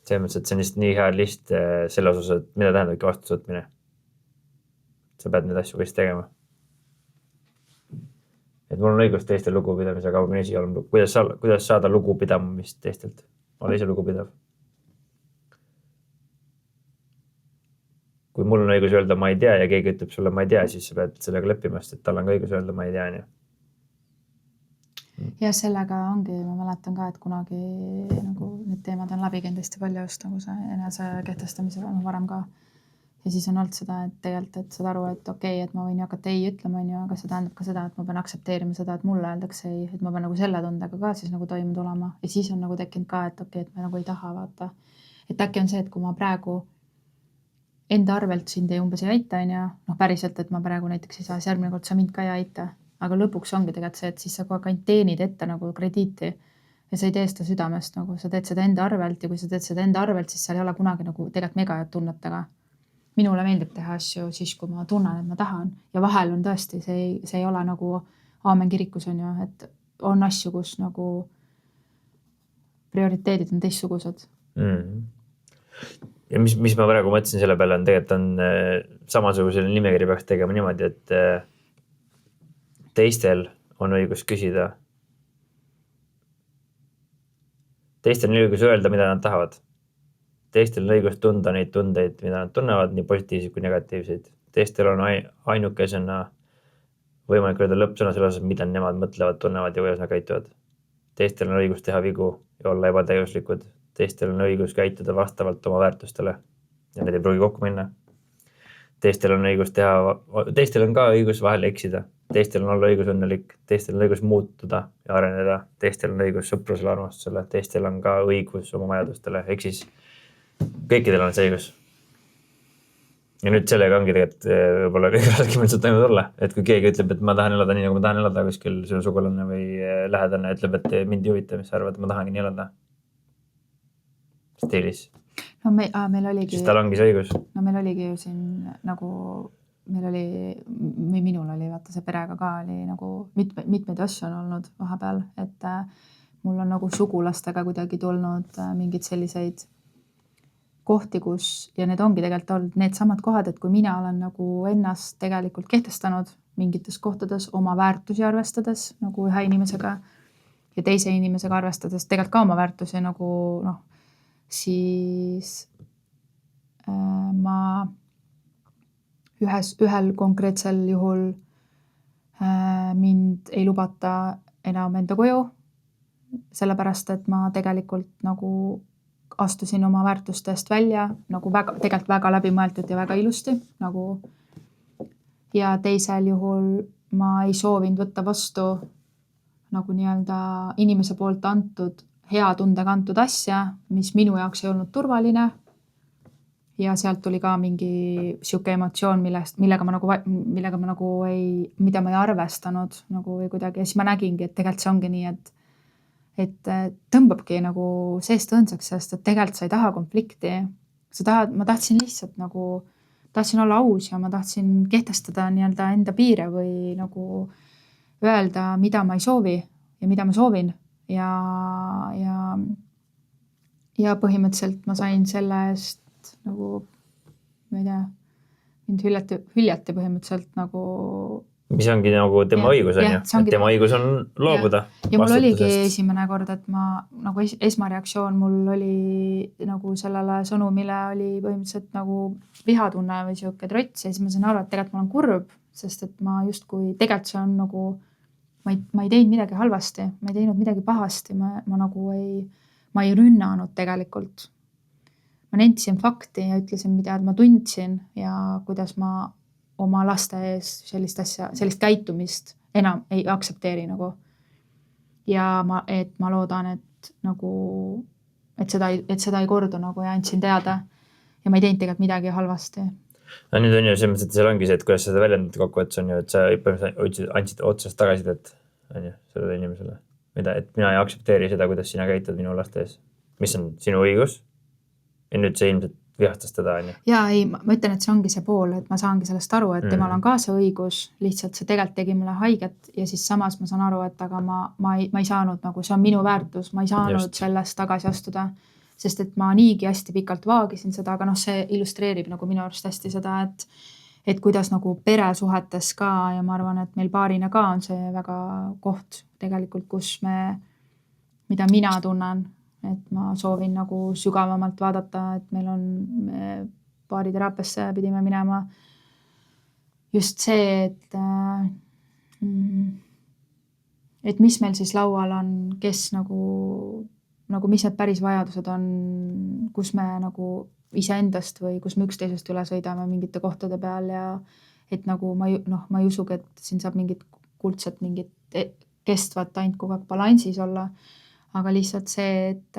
See mõttes, et see on lihtsalt nii hea list selle osas, et mida tähendabki vastusvõtmine. Sa pead neid asju võist tegema. Et mul on õigus teiste lugupidamise, aga ma isi olen, kuidas saada lugupidamist teistelt? Ole ise lugupidav. Kui mul on õigus öelda, ma ei tea ja keegi ütleb sulle, ma ei tea, siis sa pead sellega leppima, sest et tal on ka õigus öelda, ma ei tea. ja sellega ongi, ma mäletan ka, et kunagi nagu need teemad on läbi käinud hästi palju just nagu see enese kehtestamisega varem ka. Ja siis on olnud seda, et tegelikult, et saad aru, et okei, et ma võin ju hakata ei ütlema, on ju, aga see tähendab ka seda, et ma pean aktsepteerima seda, et mulle öeldakse ei, et ma pean nagu selle tundega ka siis nagu toime tulema. Ja siis on nagu tekkinud ka, et okei, et ma nagu ei taha vaata. Et äkki on see, et kui ma praegu enda arvelt sind umbes ei aita, on ju, noh päriselt, et ma praegu näiteks ei saa, siis järgmine kord sa mind ka ei aita. Aga lõpuks ongi tegelikult see, et siis sa kogu aeg teenid ette nagu krediiti ja sa ei tee seda südamest, nagu sa teed seda enda arvelt ja kui sa teed seda enda arvelt, siis seal ei ole kunagi nagu tegelikult mega head tunnetega. Minule meeldib teha asju siis, kui ma tunnen, et ma tahan ja vahel on tõesti, see ei ole nagu aamen kirikus on ju, et on asju, kus nagu prioriteedid on teistsugused. Ja mis ma praegu mõtlesin selle peale on tegelikult on samasugusele nimekiri peaks tegema niimoodi, et teistel on õigus küsida. Teistel on õigus öelda, mida nad tahavad. Teistel on õigus tunda neid tundeid, mida nad tunnevad, nii positiivseid kui negatiivseid. Teistel on ainukesena võimalik öelda lõppsõna selle osas, mida nemad mõtlevad, tunnevad ja kuidas nad käituvad. Teistel on õigus teha vigu ja olla ebatäiuslikud. Teistel on õigus käituda vastavalt oma väärtustele ja need ei pruugi kokku minna. Teistel on ka õigus vahel eksida. Teistel on olla õigus õnnelik. Teistel on õigus muutuda ja areneda. Teistel on õigus sõprusele, armastusele. Teistel on ka õigus oma vajadustele. Ehk siis kõikidel on see õigus. Ja nüüd sellega ongi tegelikult võib-olla kõige raskem üldse toime tulla. Et kui keegi ütleb, et ma tahan elada nii, nagu ma tahan elada, kuskil sinu sugulane või lähedane ütleb, et mind ei huvita, mis sa arvad, ma tahangi nii elada. Stiilis. No meil oligi... Siis tal ongi see õigus. No meil oligi ju siin nagu... minul oli vaata see perega ka oli nagu mitmeid asju on olnud vahepeal, et mul on nagu sugulastega kuidagi tulnud mingid selliseid kohti, kus ja need ongi tegelikult olnud need samad kohad, et kui mina olen nagu ennast tegelikult kehtestanud mingites kohtades oma väärtusi arvestades nagu ühe inimesega ja teise inimesega arvestades tegelikult ka oma väärtusi nagu noh, siis ma ühel konkreetsel juhul mind ei lubata enam enda koju, sellepärast, et ma tegelikult nagu astusin oma väärtustest välja nagu tegelikult väga läbimõeldud ja väga ilusti nagu ja teisel juhul ma ei soovinud võtta vastu nagu nii-öelda inimese poolt antud, hea tundega antud asja, mis minu jaoks ei olnud turvaline ja sealt tuli ka mingi siuke emotsioon, millega ma nagu mida ma ei arvestanud nagu või kuidagi ja siis ma nägingi, et tegelikult see ongi nii, et tõmbabki nagu seest õõnsaks, sest et tegelikult sa ei taha konflikti. Ma tahtsin lihtsalt nagu, tahtsin olla aus ja ma tahtsin kehtestada nii-öelda enda piire või nagu öelda, mida ma ei soovi ja mida ma soovin. Ja põhimõtteliselt ma sain selle eest nagu, ma ei tea, mind hüljati põhimõtteliselt nagu mis ongi nagu tema õigus on ju, et tema õigus on loobuda. Ja mul oligi esimene kord, et ma nagu esmareaktsioon mul oli nagu sellele sõnumile oli põhimõtteliselt nagu vihatunne või siuke trots ja siis ma sain aru, et tegelikult ma olen kurb, sest et ma justkui tegelikult see on nagu, ma ei teinud midagi halvasti, ma ei teinud midagi pahasti, ma nagu ei rünnanud tegelikult. Ma nentisin fakti ja ütlesin, mida ma tundsin ja kuidas ma oma laste ees sellist asja, sellist käitumist enam ei aksepteeri nagu. Ja ma loodan, et nagu, et seda ei kordu nagu ja andsin teada ja ma ei teinud tegelikult midagi halvasti. No nüüd on ju selles mõttes, et seal ongi see, et kuidas seda väljendad kokkuvõttes on ju, et sa andsid otsast tagasidet on ju sellele inimesele, et mina ei aksepteeri seda, kuidas sina käitud minu laste ees, mis on sinu õigus ja nüüd see ilmselt vihastas teda, on ju. Ja ei, ma ütlen, et see ongi see pool, et ma saangi sellest aru, et temal on ka see õigus, lihtsalt see tegelikult tegi mulle haiget ja siis samas ma saan aru, et aga ma ei saanud nagu, see on minu väärtus, ma ei saanud sellest tagasi astuda, sest et ma niigi hästi pikalt vaagisin seda, aga see illustreerib nagu minu arust hästi seda, et kuidas nagu peresuhetes ka ja ma arvan, et meil paarina ka on see väga koht tegelikult, kus mida mina tunnen, et ma soovin nagu sügavamalt vaadata, et meil on paariteraapiasse pidime minema just see, et mis meil siis laual on, kes nagu mis need päris vajadused on, kus me nagu iseendast või kus me üksteisest üle sõidame mingite kohtade peal ja et nagu ma ei usugi, et siin saab mingit kuldset, mingit kestvat ainult kogu aeg balansis olla, aga lihtsalt see, et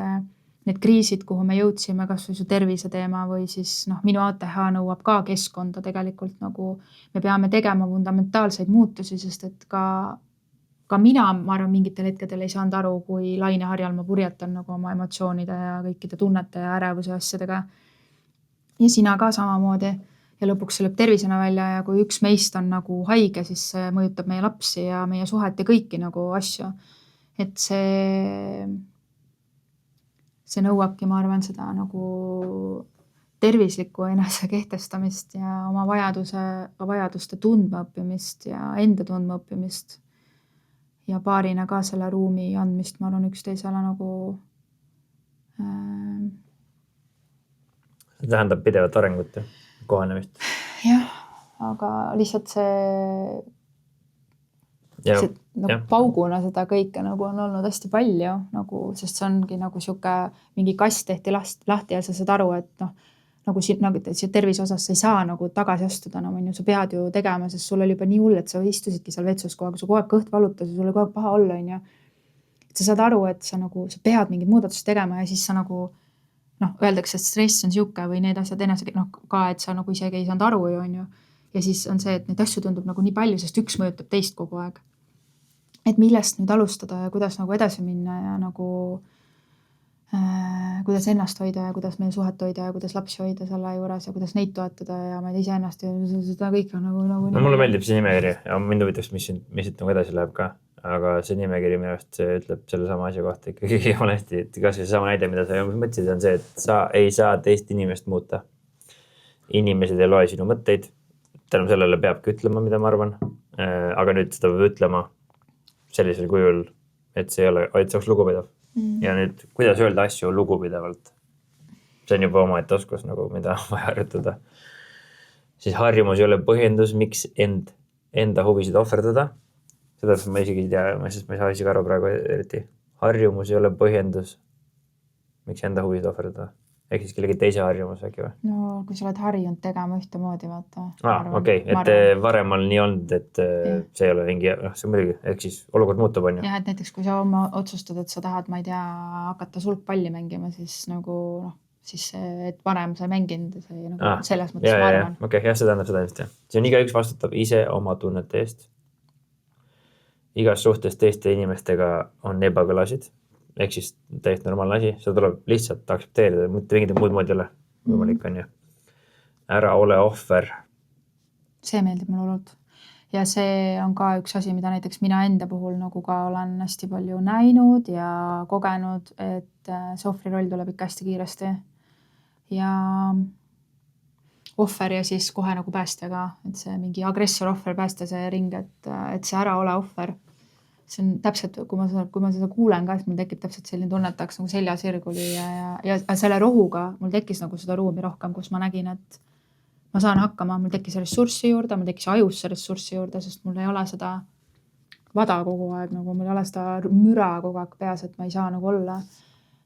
need kriisid, kuhu me jõudsime, kas või su tervise teema või siis minu ATH nõuab ka keskkonda tegelikult nagu me peame tegema fundamentaalseid muutusi, sest et ka mina, ma arvan, mingitel hetkedel ei saanud aru, kui laineharjal ma purjetan nagu oma emotsioonide ja kõikide tunnete ja ärevuse asjadega. Ja sina ka samamoodi. Ja lõpuks see lööb tervisena välja ja kui üks meist on nagu haige, siis see mõjutab meie lapsi ja meie suhet ja kõiki nagu asju. Et see nõuabki, ma arvan, seda nagu tervislikku enese kehtestamist ja oma vajaduste tundmaõppimist ja enda tundmaõppimist ja paarina ka selle ruumi andmist, ma arvan, üksteisele nagu see tähendab pidevat arengut ja kohanemist. Jah, aga lihtsalt see pauguna seda kõike nagu on olnud hästi palju, nagu, sest see ongi nagu siuke mingi kast tehti lahti ja sa saad aru, et nagu tervise osas sa ei saa nagu tagasi astuda, sa pead ju tegema, sest sul oli juba nii hull, et sa istusidki seal vetsus kogu aeg, su kogu aeg kõht valutas ja sul oli kogu aeg paha olla, on ju. Et sa saad aru, et sa pead mingid muudatused tegema ja siis sa nagu öeldakse, et stress on siuke või need asjad ka, et sa nagu isegi ei saanud aru, on ju. Ja siis on see, et neid asju tundub nagu nii palju, sest üks mõjutab teist kogu aeg. Et millest nüüd alustada ja kuidas nagu edasi minna ja nagu kuidas ennast hoida ja kuidas meie suhet hoida ja kuidas lapsi hoida selle juures ja kuidas neid toetada ja ma ei tea iseennast ja seda kõike nagu mulle meeldib see nimekiri ja mind huvitaks, mis siit nagu edasi läheb ka. Aga see nimekiri minu arust ütleb selle sama asja kohta ikkagi valesti, et kas see sama näide, mida sa mõtlesid, on see, et sa ei saa teist inimest muuta. Inimesed ei loe sinu mõtteid. Tänu sellele peabki ütlema, mida ma arvan. Aga nüüd seda peab ütlema sellisel kujul, et see ei ole, et see oleks lugupidav. Ja nüüd, kuidas öelda asju lugupidavalt? See on juba omaette oskus, nagu, mida vaja harjutada. Siis harjumus ei ole põhjendus, miks enda huvisid ohverdada. Seda ma isegi ei tea, sest ma ei saa isegi aru praegu eriti. Harjumus ei ole põhjendus, miks enda huvisid ohverdada. Ehk siis kellegi teise harjumus äkki või? No, kui sa oled harjunud tegema ühte moodi, vaata. Okei, et varem on nii olnud, et see ei ole mingi, see muidugi, ehk siis olukord muutub, on ju. Jah, et näiteks kui sa otsustad, et sa tahad, ma ei tea, hakata sulgpalli mängima, siis nagu, siis et varem sa ei mänginud, see nagu selles mõttes ma arvan. Okei, jah, see tähendab seda ilmselt, jah. See on igaüks vastutab ise oma tunnete eest. Igas suhtes teiste inimestega on ebakõlasid, ehk siis täiesti normaalne asi, seda tuleb lihtsalt aktsepteerida, mitte mingit muud moodi ei ole võimalik, on ju. Ära ole ohver. See meeldib mulle hullult. Ja see on ka üks asi, mida näiteks mina enda puhul nagu ka olen hästi palju näinud ja kogenud, et see ohvri roll tuleb ikka hästi kiiresti. Ja ohver ja siis kohe nagu päästjaga, et see mingi agressor, ohver, päästa see ring, et see ära ole ohver. See on täpselt, kui ma seda kuulen ka, siis mul tekib täpselt selline tunne, et tahaks nagu selja sirguli ja selle rohuga mul tekkis nagu seda ruumi rohkem, kus ma nägin, et ma saan hakkama, mul tekkis ressurssi juurde, mul tekkis ajus ressurssi juurde, sest mul ei ole seda vada kogu aeg, nagu mul ei ole seda müra kogu aeg peas, et ma ei saa nagu olla.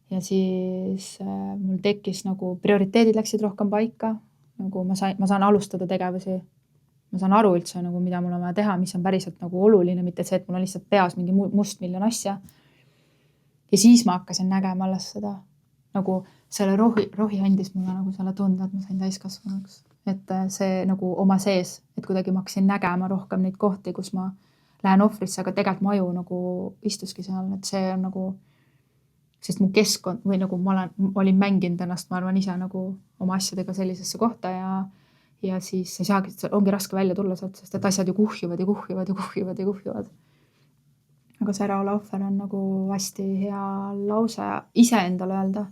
Ja siis mul tekkis nagu prioriteedid läksid rohkem paika, nagu ma saan alustada tegevusi. Ma saan aru üldse, nagu, mida mul on vaja teha, mis on päriselt nagu oluline, mitte see, et mul on lihtsalt peas mingi must miljon asja. Ja siis ma hakkasin nägema alles seda. Nagu selle rohi andis mulle nagu selle tunde, et ma sain täiskasvanuks. Et see nagu oma sees, et kuidagi ma hakkasin nägema rohkem neid kohti, kus ma lähen ohvrisse, aga tegelikult mu aju nagu istuski seal, et see on nagu, sest mu keskkond või nagu ma olin mänginud ennast, ma arvan ise nagu oma asjadega sellisesse kohta ja siis ei saagi, ongi raske välja tulla sealt, sest et asjad ju kuhjuvad ja kuhjuvad ja kuhjuvad ja kuhjuvad. Aga see ära ole ohver on nagu hästi hea lause ise endale öelda.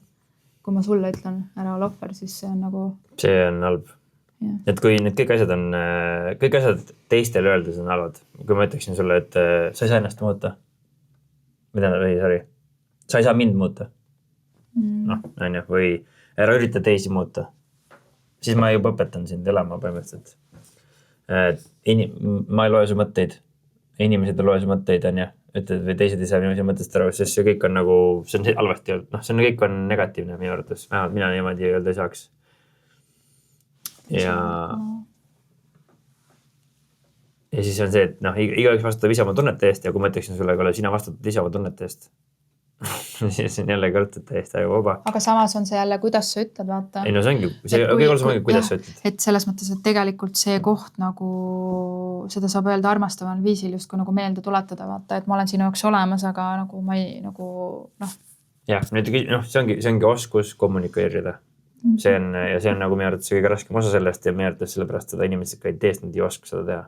Kui ma sulle ütlen ära ole ohver, siis see on nagu... See on halb. Ja. Et kui need kõik asjad teistele öeldes on halvad. Kui ma ütleksin sulle, et sa ei saa ennast muuta. Sa ei saa mind muuta. On ju, või ära ürita teisi muuta. Siis ma juba õpetan sind elama põhimõtteliselt. Ma ei loe su mõtteid. inimesed ei loe su mõtteid, on ju, ütled või teised ei saa inimese mõttest aru, sest see kõik on nagu, see on halvasti olnud, noh, see on, kõik on negatiivne minu arvates, vähemalt mina niimoodi öelda ei saaks. Ja siis on see, et noh, igaüks vastutab ise oma tunnete eest ja kui ma ütleksin sulle, kuule, sina vastutad ise oma tunnete eest, siis on jälle kõrtud täiesti aega vaba. Aga samas on see jälle, kuidas sa ütled, vaata. Ei no see ongi, kuidas sa ütled. Et selles mõttes, et tegelikult see koht nagu, seda saab öelda armastaval viisil justkui nagu meelde tuletada, vaata, et ma olen sinu jaoks olemas, aga nagu ma ei nagu noh. Jah, nüüd see ongi oskus kommunikeerida. See on nagu minu arvates kõige raskem osa sellest ja minu arvates sellepärast seda inimesed ka ei teest, nad ei oska seda teha.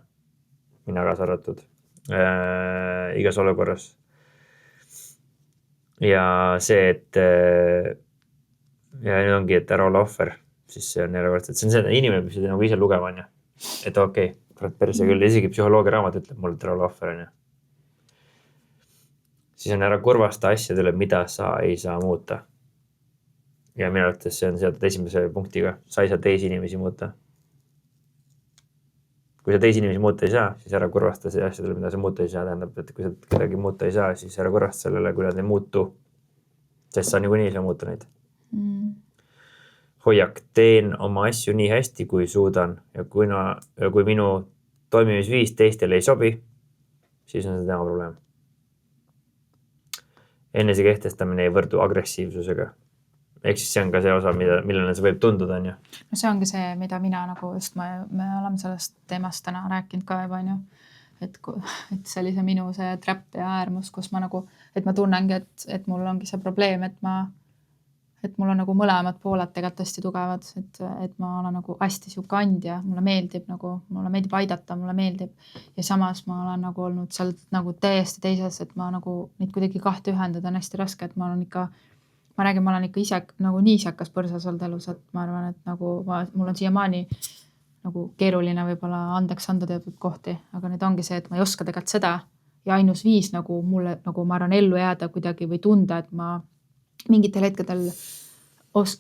Mina kaasa arvatud igas olukorras. Ja see, et ja nüüd ongi, et ära ole ohver, siis see on järjekordselt, see on see, inimene peab seda nagu ise lugema, on ju. Et okei, kurat perse küll, isegi psühholoogia raamat ütleb mulle, et ära ole ohver, on ju. Siis on ära kurvasta asjade üle, mida sa ei saa muuta. Ja minu arvates see on seotud esimese punktiga, sa ei saa teisi inimesi muuta. Kui sa teisi inimesi muuta ei saa, siis ära kurvasta see asjadele, mida sa muuta ei saa, tähendab, et kui sa kedagi muuta ei saa, siis ära kurvasta sellele, kui nad ei muutu, sest sa niikuinii ei saa muuta neid. Hoiak, teen oma asju nii hästi, kui suudan ja kui minu toimimisviis teistele ei sobi, siis on see tema probleem. Enese kehtestamine ei võrdu agressiivsusega. Ehk siis see on ka see osa, millele see võib tunduda, on ju. No see ongi see, mida mina nagu just me oleme sellest teemast täna rääkinud ka juba, on ju. Et see oli see minu see trapp ja äärmus, kus ma nagu, et ma tunnengi, et mul ongi see probleem, et mul on nagu mõlemad pooled tegelikult hästi tugevad, et ma olen nagu hästi siuke andja, mulle meeldib aidata, mulle meeldib. Ja samas ma olen nagu olnud seal nagu täiesti teises, et ma nagu neid kuidagi kahte ühendada on hästi raske, et ma olen ikka ise nagu nii isekas põrsas olnud elus, et ma arvan, et nagu mul on siiamaani nagu keeruline võib-olla andeks anda teatud kohti, aga nüüd ongi see, et ma ei oska tegelikult seda ja ainus viis nagu mulle, nagu ma arvan ellu jääda kuidagi või tunda, et ma mingitel hetkedel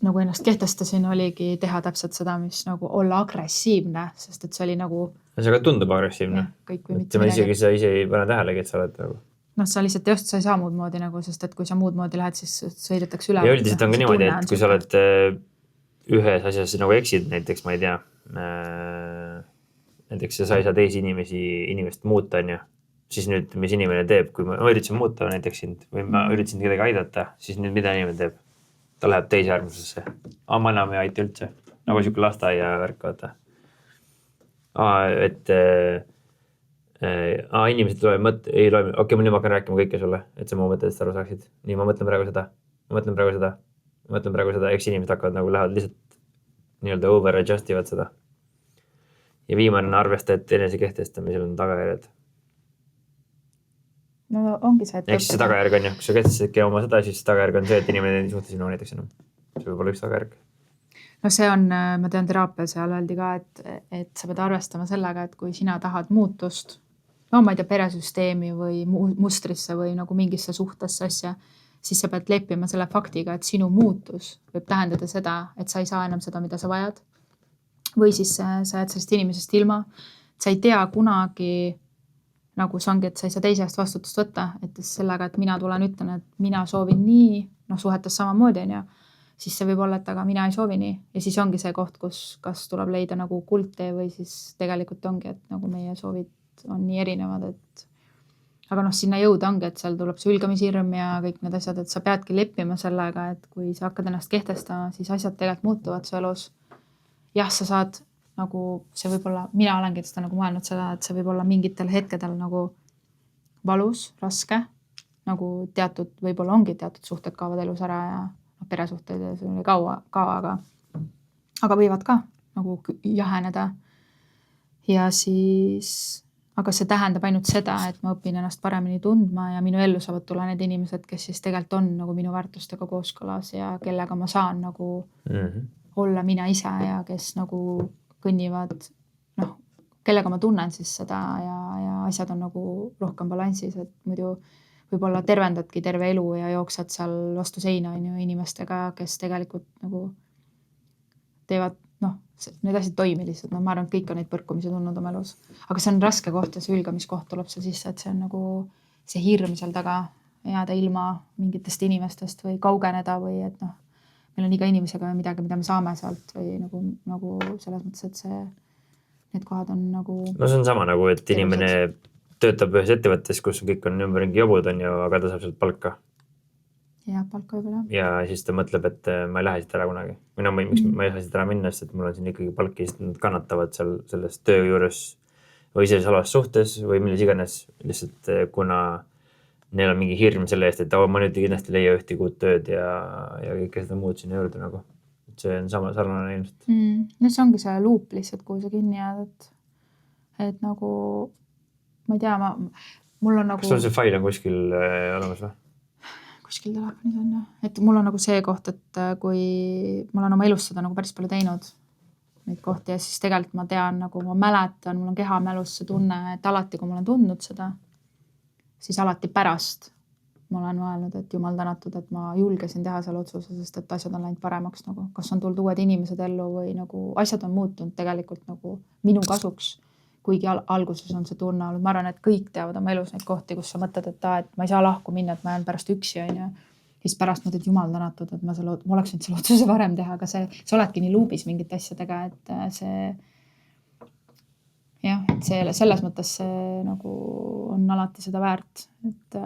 nagu ennast kehtestasin, oligi teha täpselt seda, mis nagu olla agressiivne, sest et see oli nagu... See ka tundub agressiivne. Sa ise ei pane tähelegi, et sa oled nagu... No sa lihtsalt sa ei saa muud moodi nagu, sest et kui sa muud moodi lähed, siis sõidetakse üle. Ja üldiselt on ka niimoodi, et kui sa oled ühes asjas nagu eksid, näiteks ma ei tea, näiteks sa ei saa teisi inimest muuta, on ju, siis nüüd, mis inimene teeb, kui ma üritasin muuta näiteks sind või ma üritasin kedagi aidata, siis nüüd mida inimene teeb? Ta läheb teise äärmusesse. Ma enam ei aita üldse. Nagu siuke lasteaia värk, vaata. Inimesed ei loe, okei, nüüd ma hakkan rääkima kõike sulle, et sa mu mõttedest aru saaksid. Nii, ma mõtlen praegu seda, eks inimesed hakkavad nagu lähevad lihtsalt nii-öelda over adjust ivad seda. Ja viimane on arvesta, et enese kehtestamisel on tagajärjed. No ongi see, et... Eks see tagajärg on ju, kui sa kehtestadki oma seda, siis tagajärg on see, et inimene ei suhte sinu näiteks enam. See võib olla üks tagajärg. No see on, ma tean teraapia seal öeldi ka, et sa pead arvestama sellega, et kui sina tahad muutust, no ma ei tea, peresüsteemi või mustrisse või nagu mingisse suhtesse asja, siis sa pead leppima selle faktiga, et sinu muutus võib tähendada seda, et sa ei saa enam seda, mida sa vajad. Või siis sa jääd sellest inimesest ilma. Sa ei tea kunagi, nagu see ongi, et sa ei saa teise eest vastutust võtta, et sellega, et mina tulen ütlen, et mina soovin nii, suhetes samamoodi on ju, siis see võib olla, et aga mina ei soovi nii. Ja siis ongi see koht, kus kas tuleb leida nagu kuldtee või siis tegelikult ongi, et nagu meie soovid on nii erinevad, et aga sinna jõuda ongi, et seal tuleb sülgamishirm ja kõik need asjad, et sa peadki leppima sellega, et kui sa hakkad ennast kehtestama, siis asjad tegelikult muutuvad su elus. Jah, sa saad nagu see võib-olla, mina olengi seda nagu mõelnud seda, et see võib olla mingitel hetkedel nagu valus, raske, nagu teatud, võib-olla ongi teatud suhted kaovad elus ära ja peresuhted ja see oli kaua, aga võivad ka nagu jaheneda. Ja siis, aga see tähendab ainult seda, et ma õpin ennast paremini tundma ja minu ellu saavad tulla need inimesed, kes siis tegelikult on nagu minu väärtustega kooskõlas ja kellega ma saan nagu olla mina ise ja kes nagu kõnnivad, kellega ma tunnen siis seda ja asjad on nagu rohkem balansis, et muidu võib-olla tervendadki terve elu ja jooksed seal vastu seina inimestega, kes tegelikult nagu teevad noh, need asjad toimi lihtsalt, ma arvan, et kõik on neid põrkumisi tundnud oma elus. Aga see on raske koht ja see hülgamiskoht tuleb seal sisse, et see on nagu see hirm seal taga jääda ilma mingitest inimestest või kaugeneda või et noh, meil on iga inimesega midagi, mida me saame sealt või nagu selles mõttes, et need kohad on nagu... No see on sama nagu, et inimene töötab ühes ettevõttes, kus kõik on ümberringi jobud on ju, aga ta saab sealt palka. Ja palka võib-olla. Ja siis ta mõtleb, et ma ei lähe siit ära kunagi. Või no miks ma ei saa siit ära minna, sest et mul on siin ikkagi palk ja siis nad kannatavad seal selles töö juures või selles alas suhtes või milles iganes. Lihtsalt kuna neil on mingi hirm selle eest, et ma nüüd kindlasti leia ühti kuud tööd ja kõike seda muud sinna juurde nagu. See on sama sarnane ilmselt. No see ongi see luup lihtsalt, kuhu sa kinni jääd. Et nagu, ma ei tea, mul on nagu... Kas sul see fail on kuskil olemas või? Kuskil telefonis on, et mul on nagu see koht, et kui ma olen oma elus seda nagu päris palju teinud neid kohti ja siis tegelikult ma tean, nagu ma mäletan, mul on kehamälus see tunne, et alati, kui ma olen tundnud seda, siis alati pärast ma olen mõelnud, et jumal tänatud, et ma julgesin teha selle otsuse, sest et asjad on läinud paremaks nagu, kas on tulnud uued inimesed ellu või nagu asjad on muutunud tegelikult nagu minu kasuks, kuigi alguses on see tunne olnud. Ma arvan, et kõik teavad oma elus neid kohti, kus sa mõtled, et ma ei saa lahku minna, et ma jään pärast üksi on ja siis pärast mõtled jumal tänatud, et ma oleks nüüd selle otsuse varem teha, aga sa oledki nii luubis mingite asjadega, et see jah, et selles mõttes see nagu on alati seda väärt, et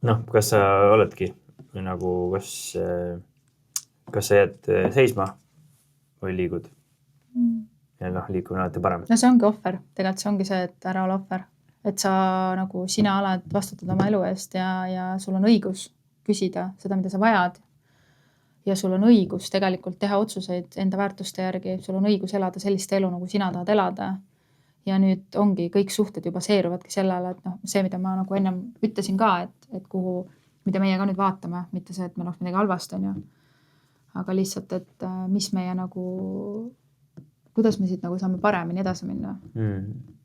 noh, kas sa oledki nagu, kas sa jääd seisma või liigud? Ja noh, liikumine alati parem. No see ongi ohver. Tegelikult see ongi see, et ära ole ohver. Et sa nagu sina oled vastutad oma elu eest ja sul on õigus küsida seda, mida sa vajad. Ja sul on õigus tegelikult teha otsuseid enda väärtuste järgi. Sul on õigus elada sellist elu, nagu sina tahad elada. Ja nüüd ongi kõik suhted ju baseeruvadki sellele, et noh, see, mida ma nagu ennem ütlesin ka, et kuhu, mida meie ka nüüd vaatame, mitte see, et meil oleks midagi halvast on ju. Aga lihtsalt, et mis meie nagu, kuidas me siit nagu saame paremini edasi minna.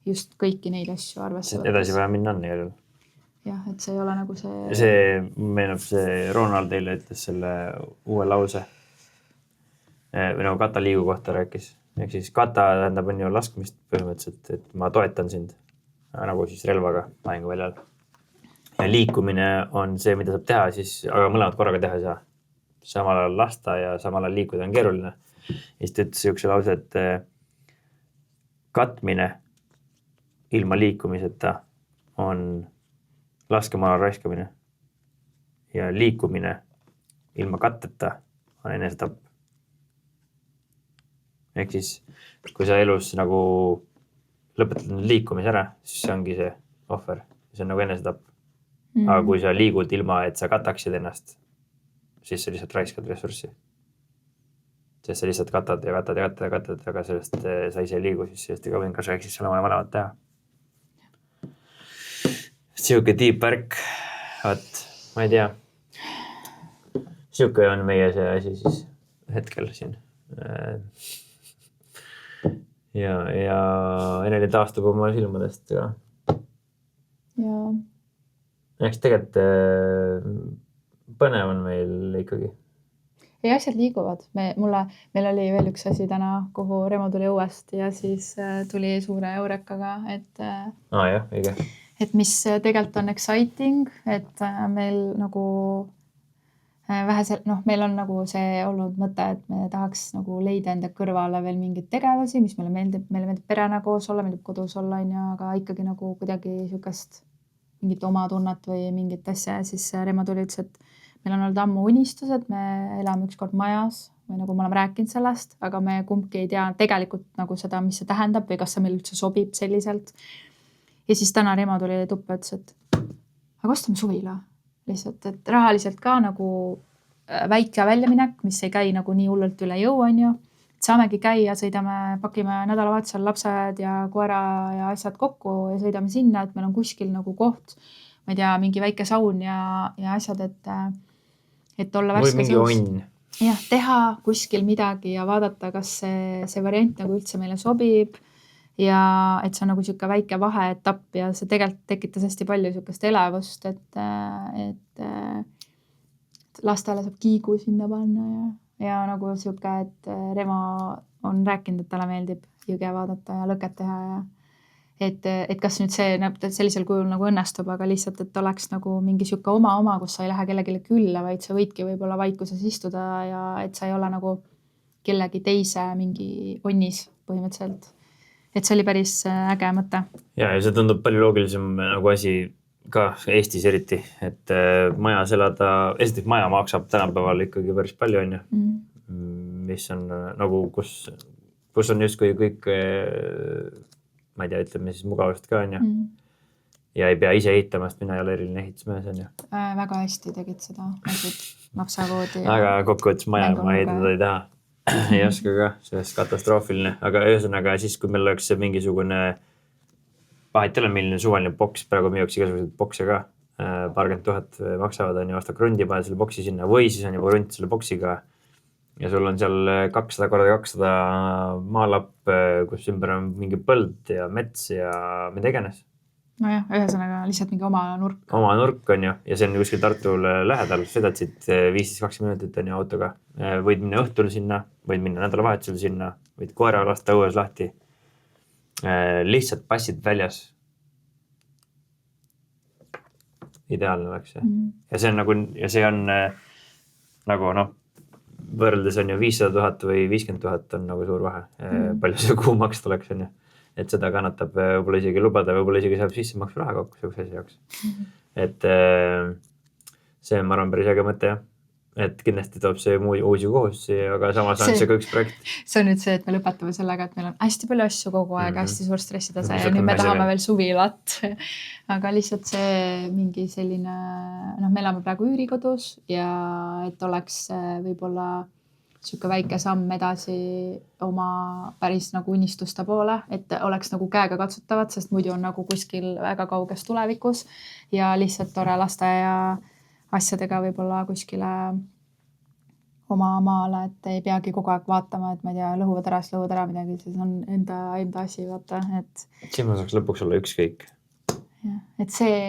Just kõiki neid asju arvesse võttes. Edasi vaja minna on järel. Jah, et see ei ole nagu see... See meenub see Ronald eile ütles selle uue lause. Või nagu Kata liigu kohta rääkis. Ehk siis Kata tähendab on ju laskmist põhimõtteliselt, et ma toetan sind nagu siis relvaga lahinguväljal. Ja liikumine on see, mida saab teha, siis, aga mõlemad korraga teha ei saa. Samal ajal lasta ja samal ajal liikuda on keeruline. Ja siis ta ütles üks lause, et katmine ilma liikumiseta on laskemoona raiskamine ja liikumine ilma katteta on enesetapp. Ehk siis, kui sa elus nagu lõpetad liikumise ära, siis see ongi see ohver. See on nagu enesetapp. Aga kui sa liigud ilma, et sa kataksid ennast, siis sa lihtsalt raiskad ressurssi. Sest sa lihtsalt katad, aga sellest sa ise liigu, siis sellest ega võin kas ehk siis selle vanemat teha. Siuke deep värk, ma ei tea. Siuke on meie see asi siis hetkel siin. Ja Eneli taastub oma silmadest ka. Ja. Eks tegelikult põnev on meil ikkagi. Ei, asjad liiguvad. Meil oli veel üks asi täna, kuhu Remo tuli õuest ja siis tuli suure eurekaga, et jah, õige. Et mis tegelikult on exciting, et meil nagu meil on nagu see olnud mõte, et me tahaks nagu leida enda kõrvale veel mingid tegevusi, mis meile meeldib perena koos olla, meeldib kodus olla, aga ikkagi nagu kuidagi siukest mingit oma tunnet või mingit asja. Ja siis Remo tuli ütles, et meil on olnud ammu unistus, et me elame ükskord majas või nagu me oleme rääkinud sellest, aga me kumbki ei tea tegelikult nagu seda, mis see tähendab või kas see meil üldse sobib selliselt. Ja siis täna Remo tuli tuppa ja ütles, et aga ostame suvila lihtsalt, et rahaliselt ka nagu väike väljaminek, mis ei käi nagu nii hullult üle jõu on ju. Saamegi käia, sõidame, pakime nädalavahetusel lapsed ja koera ja asjad kokku ja sõidame sinna, et meil on kuskil nagu koht, ma ei tea, mingi väike saun ja asjad, et olla värskes või mingi onn. Jah, teha kuskil midagi ja vaadata, kas see variant nagu üldse meile sobib. Ja et see on nagu siuke väike vaheetapp ja see tegelikult tekitas hästi palju siukest elevust, et lastele saab kiigu sinna panna ja nagu sihuke, et Remo on rääkinud, et talle meeldib jõge vaadata ja lõket teha ja et kas nüüd see sellisel kujul nagu õnnestub, aga lihtsalt, et oleks nagu mingi sihuke oma, kus sa ei lähe kellelegi külla, vaid sa võidki võib-olla vaikuses istuda ja et sa ei ole nagu kellegi teise mingi onnis põhimõtteliselt. Et see oli päris äge mõte. Ja see tundub palju loogilisem nagu asi ka Eestis eriti, et majas elada, esiteks maja maksab tänapäeval ikkagi päris palju, on ju. Mis on nagu, kus on justkui kõik, ma ei tea, ütleme siis mugavust ka, on ju. Ja ei pea ise ehitamast, mina ei ole eriline ehitusmees, on ju. Väga hästi tegid seda, lapsekoodi. Aga kokkuvõttes maja ma ehitada ei taha. Ei oska ka, sellest katastroofiline. Aga ühesõnaga siis, kui meil oleks mingisugune vahet ei ole, milline suvaline boks, praegu müüakse igasugused bokse ka, paarkümmend 000 maksavad, on ju, osta krundi, paned selle boksi sinna või siis on juba krunt selle boksiga ja sul on seal 200x200 maalapp, kus ümber on mingi põld ja mets ja mida iganes. Nojah, ühesõnaga lihtsalt mingi oma nurk. Oma nurk on ju ja see on kuskil Tartule lähedal, sõidad siit 15-20 minutit on ju autoga. Võid minna õhtul sinna, võid minna nädalavahetusel sinna, võid koera lasta õues lahti. Lihtsalt passid väljas. Ideaalne oleks see. Ja see on nagu noh, võrreldes on ju 500 000 või 50 000 on nagu suur vahe. Palju see kuu makst oleks on ju. Et seda kannatab võib-olla isegi lubada, võib-olla isegi saab sisse maksu raha kokku selleks asja jaoks. Et see ma arvan päris äge mõte jah. Et kindlasti toob see uusi kohustusi, aga samas on see ka üks projekt. See on nüüd see, et me lõpetame sellega, et meil on hästi palju asju kogu aeg, hästi suur stressitase ja nüüd me tahame veel suvilat. Aga lihtsalt see mingi selline, me elame praegu üürikodus ja et oleks võib-olla siuke väike samm edasi oma päris nagu unistuste poole, et oleks nagu käega katsutavad, sest muidu on nagu kuskil väga kauges tulevikus ja lihtsalt tore lasteaia asjadega võib-olla kuskile oma maale, et ei peagi kogu aeg vaatama, et ma ei tea, lõhuvad ära midagi, siis on enda asi, vaata, et siin ma saaks lõpuks olla ükskõik. Ja, et see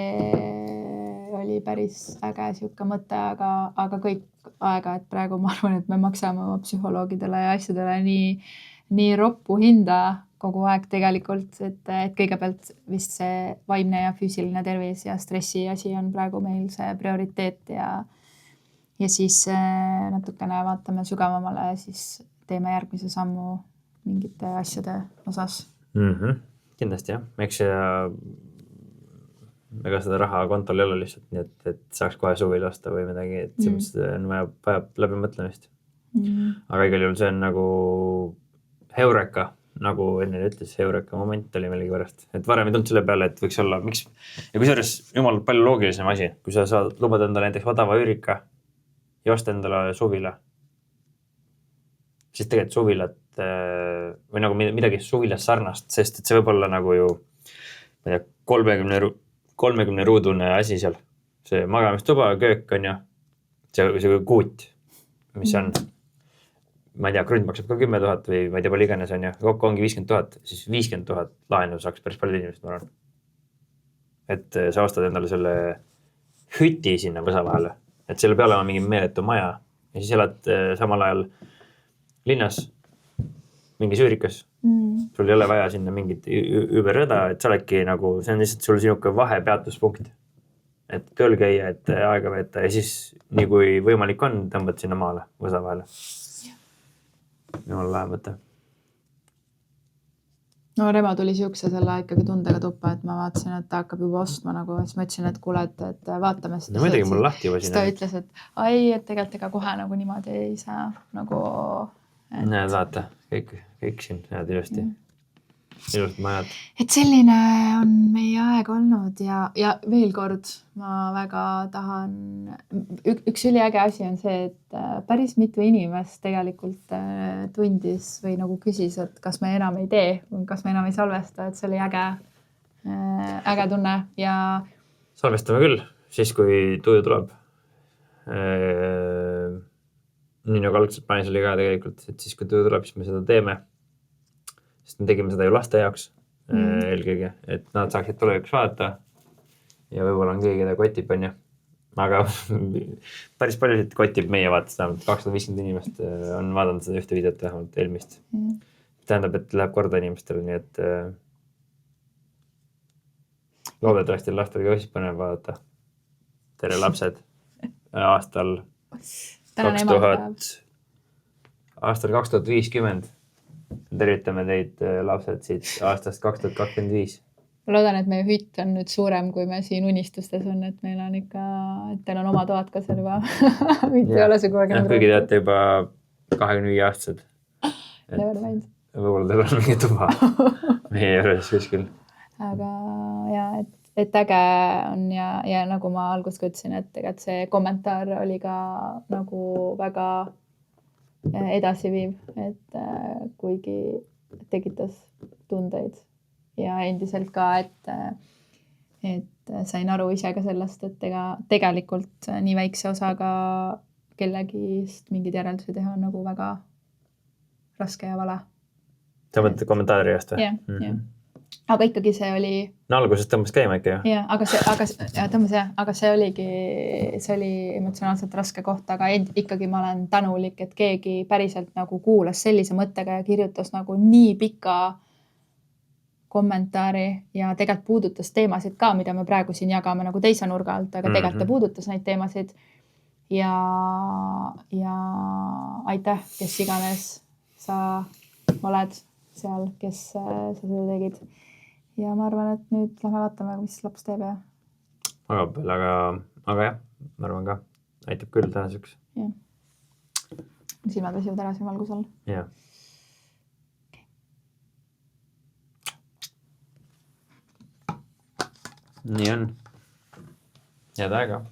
oli päris äge siuke mõte, aga kõik aega, et praegu ma arvan, et me maksame oma psühholoogidele ja asjadele nii roppu hinda kogu aeg tegelikult, et kõigepealt vist see vaimne ja füüsiline tervis ja stressi asi on praegu meil see prioriteet ja siis natukene vaatame sügavamale ja siis teeme järgmise sammu mingite asjade osas. Kindlasti jah, eks ega seda raha kontol ei ole lihtsalt, nii et saaks kohe suvil osta või midagi, et see on vajab läbi mõtlemist. Aga igal juhul see on nagu heureka, nagu enne ütles, heureka moment oli millegi pärast. Et varem ei tulnud selle peale, et võiks olla, miks ja kui selles jumal palju loogilisem asi, kui sa saad lubada endale näiteks odava üürika ja osta endale suvila, siis tegelikult suvilat või nagu midagi suvilas sarnast, sest et see võib olla nagu ju ma ei tea, 30 ruudune asi seal. See magamistuba, köök on ju, see kuut, mis on, ma ei tea, krunt maksab ka 10 000 või ma ei tea, palju iganes on ju, kokku ongi 50 000, siis 50 000 laenu saaks päris palju inimesed, ma arvan. Et sa ostad endale selle hüti sinna võsa vahele, et selle peale on mingi meeletu maja ja siis elad samal ajal linnas mingis üürikes. Sul ei ole vaja sinna mingit üüberrõda, et sa oledki nagu, see on lihtsalt sul sinuke vahepeatuspunkt. Et tööl käia, et aega veeta ja siis nii kui võimalik on, tõmbad sinna maale võsa vahele. Jumal lahe mõte. No Remo tuli siukse selle ikkagi tundega tuppa, et ma vaatasin, et ta hakkab juba ostma nagu, siis ma ütlesin, et kuule, et vaatame. No mõtlegi mul lahti juba sinna. Ta ütles, et ai, et tegelikult ega kohe nagu niimoodi ei saa nagu... Näed, vaata, kõik siin näed ilusti. Ilusti majad. Et selline on meie aeg olnud ja veel kord ma väga tahan, üks üliäge asi on see, et päris mitu inimest tegelikult tundis või nagu küsis, et kas me enam ei tee, kas me enam ei salvesta, et see oli äge tunne ja... Salvestame küll, siis kui tuju tuleb. Nii nagu algselt plaanis oli ka tegelikult, et siis kui tuju tuleb, siis me seda teeme. Sest me tegime seda ju laste jaoks eelkõige, et nad saaksid tulevikus vaadata ja võib-olla on keegi, keda kotib, on ju. aga päris paljusid kotib meie vaates, vähemalt 250 inimest on vaadanud seda ühte videot vähemalt eelmist. Tähendab, et läheb korda inimestele, nii et loodetavasti lastel ka siis põnev vaadata. Tere lapsed aastal 2050. Tervitame teid lapsed siit aastast 2025. Ma loodan, et meie hütt on nüüd suurem, kui me siin unistustes on, et meil on ikka, et teil on oma toad ka seal juba. Mitte ei ole see kogu aeg. Kuigi te olete juba 25 aastased. Võib-olla teil on mingi tuba meie juures kuskil. Aga ja, et äge on ja nagu ma alguses ka ütlesin, et tegelikult see kommentaar oli ka nagu väga edasiviiv, et kuigi tekitas tundeid ja endiselt ka, et sain aru ise ka sellest, et tegelikult nii väikse osaga kellegist mingid järeldusi teha on nagu väga raske ja vale. Sa mõtled kommentaari eest või? Jah. Aga ikkagi see oli... No alguses tõmbas käima ikka ju. Jah, aga see oli emotsionaalselt raske koht, aga ikkagi ma olen tänulik, et keegi päriselt nagu kuulas sellise mõttega ja kirjutas nagu nii pika kommentaari ja tegelikult puudutas teemasid ka, mida me praegu siin jagame nagu teise nurga alt, aga tegelikult ta puudutas neid teemasid ja aitäh, kes iganes sa oled seal, kes sa seda tegid. Ja ma arvan, et nüüd lähme vaatame, mis laps teeb ja. Aga jah, ma arvan ka. Aitab küll tänaseks. Jah. Silmad väsivad ära siin valgusel. Jah. Nii on. Head aega.